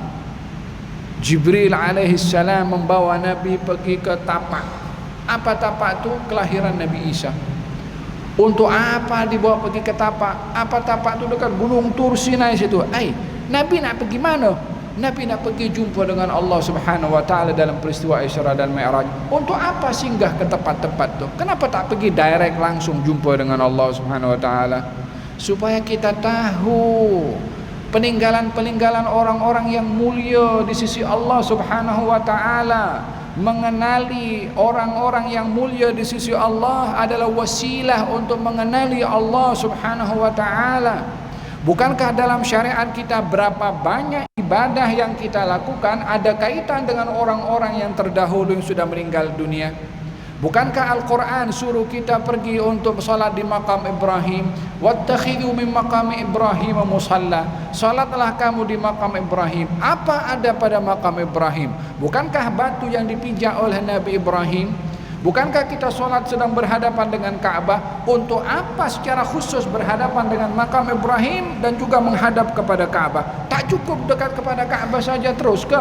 Speaker 1: Jibril alaihissalam membawa Nabi pergi ke tapak? Apa tapak itu? Kelahiran Nabi Isa. Untuk apa dibawa pergi ke tapak? Apa tapak itu? Dekat gunung Tur Sinai situ. Nabi nak pergi mana? Nabi nak pergi jumpa dengan Allah Subhanahu wa taala dalam peristiwa Isra dan Mi'raj. Untuk apa singgah ke tempat-tempat itu? Kenapa tak pergi direct langsung jumpa dengan Allah Subhanahu wa taala? Supaya kita tahu peninggalan-peninggalan orang-orang yang mulia di sisi Allah Subhanahu wa taala. Mengenali orang-orang yang mulia di sisi Allah adalah wasilah untuk mengenali Allah Subhanahu wa taala. Bukankah dalam syariat kita berapa banyak ibadah yang kita lakukan ada kaitan dengan orang-orang yang terdahulu yang sudah meninggal dunia? Bukankah Al-Quran suruh kita pergi untuk salat di makam Ibrahim? Wattakhidhu min maqami Ibrahim musalla. Salatlah kamu di makam Ibrahim. Apa ada pada makam Ibrahim? Bukankah batu yang dipijak oleh Nabi Ibrahim? Bukankah kita salat sedang berhadapan dengan Ka'bah? Untuk apa secara khusus berhadapan dengan makam Ibrahim dan juga menghadap kepada Ka'bah? Tak cukup dekat kepada Ka'bah saja terus ke?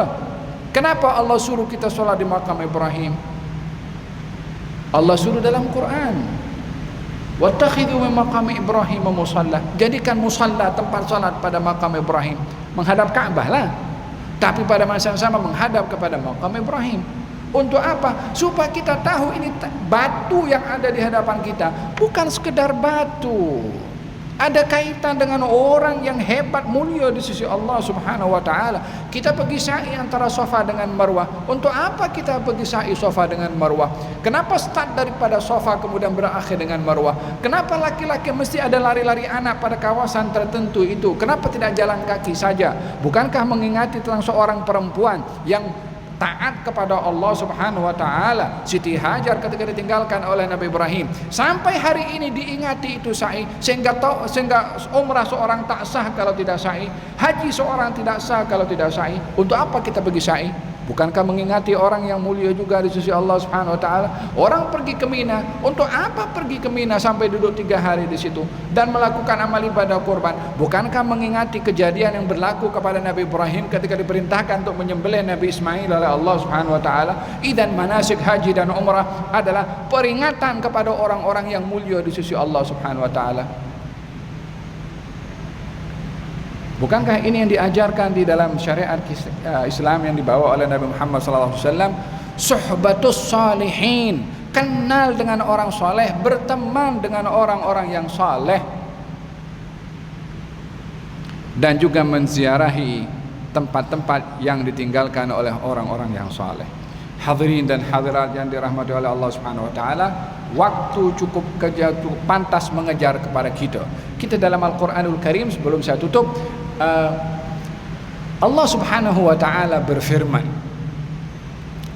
Speaker 1: Kenapa Allah suruh kita salat di makam Ibrahim? Allah suruh dalam Quran, wattakhidhu min maqami Ibrahim musalla. Jadikan musalla, tempat salat pada makam Ibrahim, menghadap Ka'bah lah, tapi pada masa yang sama menghadap kepada makam Ibrahim. Untuk apa? Supaya kita tahu ini batu yang ada di hadapan kita bukan sekedar batu, ada kaitan dengan orang yang hebat mulia di sisi Allah Subhanahu wa taala. Kita pergi sa'i antara Safa dengan Marwah. Untuk apa kita pergi sa'i Safa dengan Marwah? Kenapa start daripada Safa kemudian berakhir dengan Marwah? Kenapa laki-laki mesti ada lari-lari anak pada kawasan tertentu itu? Kenapa tidak jalan kaki saja? Bukankah mengingati tentang seorang perempuan yang taat kepada Allah Subhanahu wa taala, Siti Hajar ketika ditinggalkan oleh Nabi Ibrahim, sampai hari ini diingati itu sa'i, sehingga umrah seorang tak sah kalau tidak sa'i, haji seorang tidak sah kalau tidak sa'i. Untuk apa kita pergi sa'i? Bukankah mengingati orang yang mulia juga di sisi Allah Subhanahu wa taala? Orang pergi ke Mina, untuk apa pergi ke Mina sampai duduk 3 hari di situ dan melakukan amal ibadah kurban? Bukankah mengingati kejadian yang berlaku kepada Nabi Ibrahim ketika diperintahkan untuk menyembelih Nabi Ismail oleh Allah Subhanahu wa taala? Idzan manasik haji dan umrah adalah peringatan kepada orang-orang yang mulia di sisi Allah Subhanahu wa taala. Bukankah ini yang diajarkan di dalam syariat Islam yang dibawa oleh Nabi Muhammad SAW? Suhbatus salihin, kenal dengan orang soleh, berteman dengan orang-orang yang soleh. dan juga menziarahi tempat-tempat yang ditinggalkan oleh orang-orang yang saleh. Hadirin dan hadirat yang dirahmati oleh Allah Subhanahu wa taala, waktu cukup pantas mengejar kepada kita. Kita dalam Al-Qur'anul Karim, sebelum saya tutup, Allah Subhanahu wa taala berfirman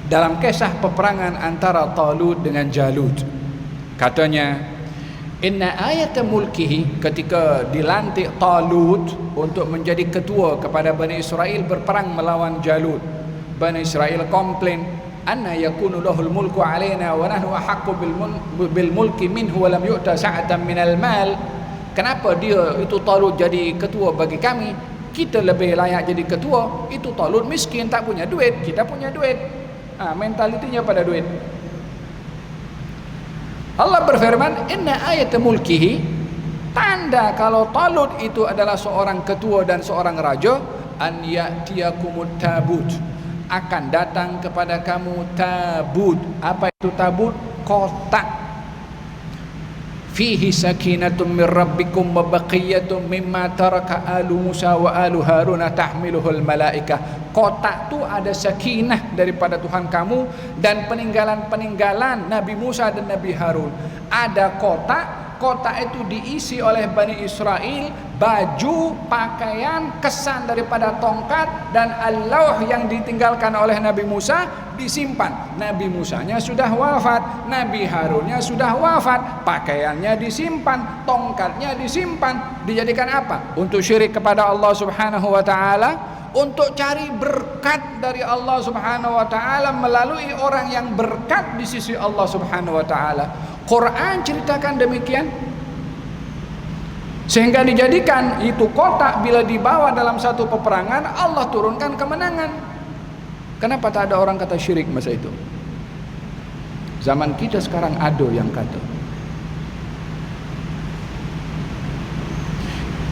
Speaker 1: dalam kisah peperangan antara Talut dengan Jalut. Katanya, inna ayata mulkihi, ketika dilantik Talut untuk menjadi ketua kepada Bani Israel berperang melawan Jalut, Bani Israel komplain, anna yakunu lahul mulku alaina wa nahnu ahaqqu bil mulki minhu wa lam yu'ta sa'atan minal mal. Kenapa dia itu Talut jadi ketua bagi kami? Kita lebih layak jadi ketua. Itu Talut miskin, tak punya duit, kita punya duit. Mentalitinya pada duit. Allah berfirman, inna ayata mulkihi, tanda kalau Talut itu adalah seorang ketua dan seorang raja, an ya'tiyakumut tabut, akan datang kepada kamu tabut. Apa itu tabut? Kotak. Fihi sakinatun min rabbikum wa baqiyatun mimma taraka alu Musa wa alu Harun tahmiluhul malaikah. Kotak tu ada sakinah daripada Tuhan kamu dan peninggalan-peninggalan Nabi Musa dan Nabi Harun. Ada kotak, kotak itu diisi oleh Bani Israel, baju, pakaian, kesan daripada tongkat dan al-lauh yang ditinggalkan oleh Nabi Musa disimpan. Nabi Musanya sudah wafat, Nabi Harunnya sudah wafat, pakaiannya disimpan, tongkatnya disimpan. Dijadikan apa? Untuk syirik kepada Allah Subhanahu wa taala, untuk cari berkat dari Allah Subhanahu wa taala melalui orang yang berkat di sisi Allah Subhanahu wa taala. Quran ceritakan demikian. Sehingga dijadikan itu kotak bila dibawa dalam satu peperangan, Allah turunkan kemenangan. Kenapa tak ada orang kata syirik masa itu? Zaman kita sekarang ada yang kata.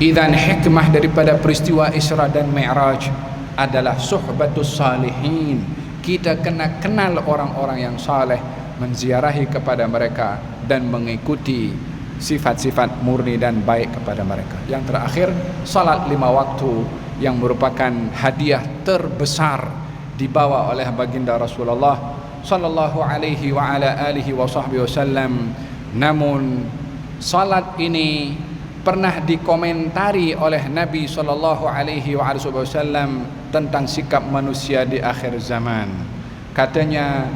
Speaker 1: Idzan hikmah daripada peristiwa Isra dan Mi'raj adalah suhbatus salihin. Kita kena kenal orang-orang yang saleh, menziarahi kepada mereka dan mengikuti sifat-sifat murni dan baik kepada mereka. Yang terakhir, salat 5 waktu yang merupakan hadiah terbesar dibawa oleh baginda Rasulullah sallallahu alaihi wa ala alihi wa sahbihi wasallam. Namun salat ini pernah dikomentari oleh Nabi sallallahu alaihi wa alihi wasallam tentang sikap manusia di akhir zaman. Katanya,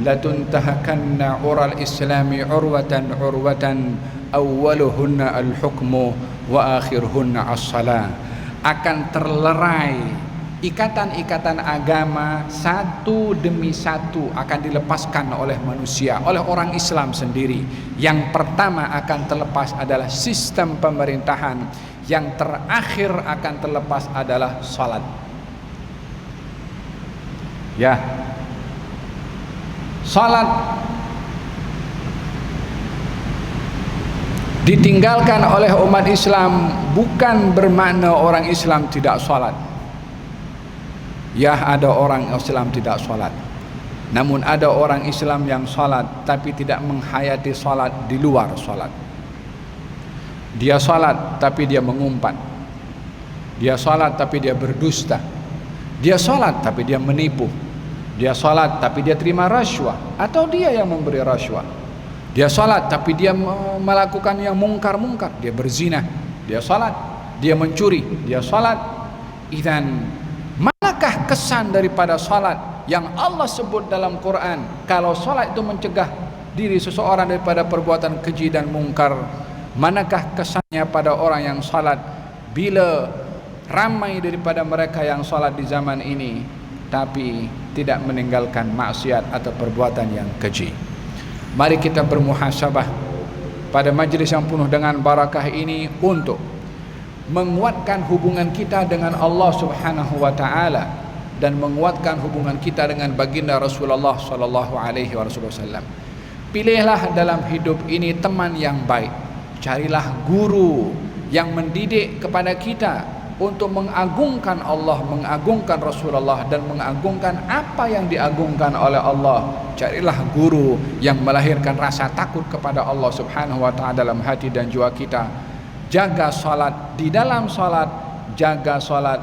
Speaker 1: la tuntahakanna ural islami urwatan awwaluhunna al-hukmu wa akhiruhunna as-salah. Akan terlerai ikatan-ikatan agama satu demi satu akan dilepaskan oleh manusia, oleh orang Islam sendiri. Yang pertama akan terlepas adalah sistem pemerintahan, yang terakhir akan terlepas adalah salat. Ya, salat ditinggalkan oleh umat Islam bukan bermakna orang Islam tidak salat. Ya, ada orang Islam tidak salat. Namun ada orang Islam yang salat tapi tidak menghayati salat di luar salat. Dia salat tapi dia mengumpat. Dia salat tapi dia berdusta. Dia salat tapi dia menipu. Dia salat tapi dia terima rasuah atau dia yang memberi rasuah. Dia salat tapi dia melakukan yang mungkar-mungkar. Dia berzina. Dia salat. Dia mencuri. Dia salat. Idzan, manakah kesan daripada salat yang Allah sebut dalam Quran? Kalau salat itu mencegah diri seseorang daripada perbuatan keji dan mungkar, manakah kesannya pada orang yang salat bila ramai daripada mereka yang salat di zaman ini tapi tidak meninggalkan maksiat atau perbuatan yang keji? Mari kita bermuhasabah pada majlis yang penuh dengan barakah ini untuk menguatkan hubungan kita dengan Allah Subhanahu wa taala dan menguatkan hubungan kita dengan baginda Rasulullah sallallahu alaihi wasallam. Pilihlah dalam hidup ini teman yang baik. Carilah guru yang mendidik kepada kita untuk mengagungkan Allah, mengagungkan Rasulullah dan mengagungkan apa yang diagungkan oleh Allah. Carilah guru yang melahirkan rasa takut kepada Allah Subhanahu wa taala dalam hati dan jiwa kita. Jaga salat, di dalam salat jaga salat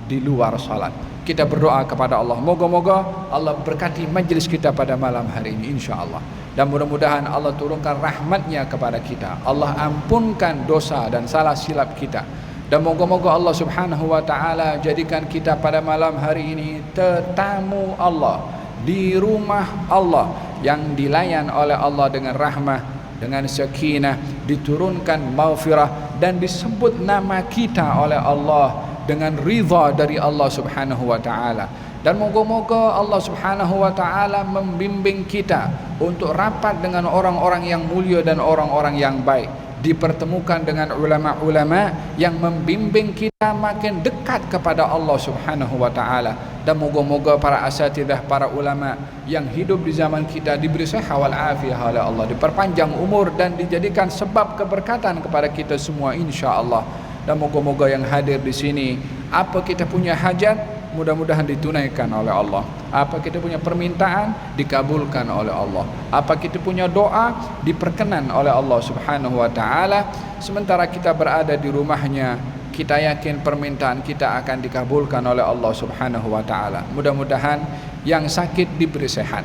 Speaker 1: di luar salat. Kita berdoa kepada Allah, moga-moga Allah berkati majlis kita pada malam hari ini insya-Allah. Dan mudah-mudahan Allah turunkan rahmatnya kepada kita. Allah ampunkan dosa dan salah silap kita. Dan moga-moga Allah Subhanahu wa taala jadikan kita pada malam hari ini tetamu Allah di rumah Allah yang dilayan oleh Allah dengan rahmah, dengan sakinah, diturunkan maghfirah dan disebut nama kita oleh Allah dengan ridha dari Allah Subhanahu wa taala. Dan moga-moga Allah Subhanahu wa taala membimbing kita untuk rapat dengan orang-orang yang mulia dan orang-orang yang baik, dipertemukan dengan ulama-ulama yang membimbing kita makin dekat kepada Allah Subhanahu wa taala. Dan moga-moga para asatidzah, para ulama yang hidup di zaman kita diberi sehat wal afiah oleh Allah, diperpanjang umur dan dijadikan sebab keberkatan kepada kita semua insya-Allah. Dan moga-moga yang hadir di sini, apa kita punya hajat mudah-mudahan ditunaikan oleh Allah. Apa kita punya permintaan dikabulkan oleh Allah. Apa kita punya doa diperkenan oleh Allah Subhanahu wa taala. Sementara kita berada di rumahnya, kita yakin permintaan kita akan dikabulkan oleh Allah Subhanahu wa taala. Mudah-mudahan yang sakit diberi sehat,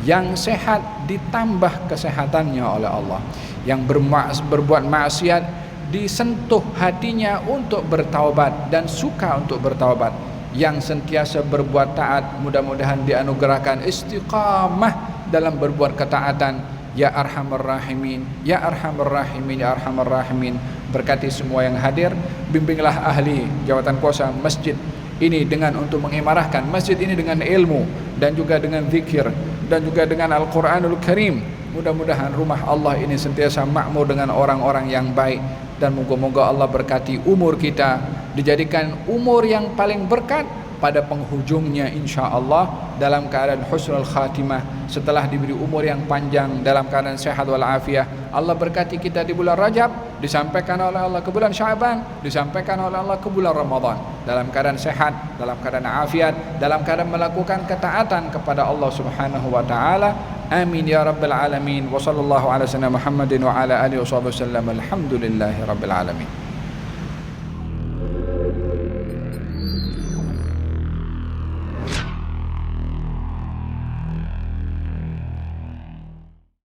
Speaker 1: yang sehat ditambah kesehatannya oleh Allah, yang berbuat maksiat disentuh hatinya untuk bertaubat dan suka untuk bertaubat, yang sentiasa berbuat taat mudah-mudahan dianugerahkan istiqamah dalam berbuat ketaatan. Ya Arhamar Rahimin, Ya Arhamar Rahimin, Ya Arhamar Rahimin. Berkati semua yang hadir, bimbinglah ahli jawatan kuasa masjid ini dengan untuk mengimarahkan masjid ini dengan ilmu dan juga dengan zikir dan juga dengan Al-Quranul Karim. Mudah-mudahan rumah Allah ini sentiasa makmur dengan orang-orang yang baik. Dan moga-moga Allah berkati umur kita, dijadikan umur yang paling berkat pada penghujungnya insya-Allah dalam keadaan husnul khatimah, setelah diberi umur yang panjang dalam keadaan sehat wal afiah. Allah berkati kita di bulan Rajab, disampaikan oleh Allah ke bulan Syaban, disampaikan oleh Allah ke bulan Ramadan dalam keadaan sehat, dalam keadaan afiat, dalam keadaan melakukan ketaatan kepada Allah Subhanahu wa taala. Amin ya rabbal alamin. Wa sallallahu ala sayyidina Muhammadin wa ala alihi wasallam. Alhamdulillahi rabbil alamin.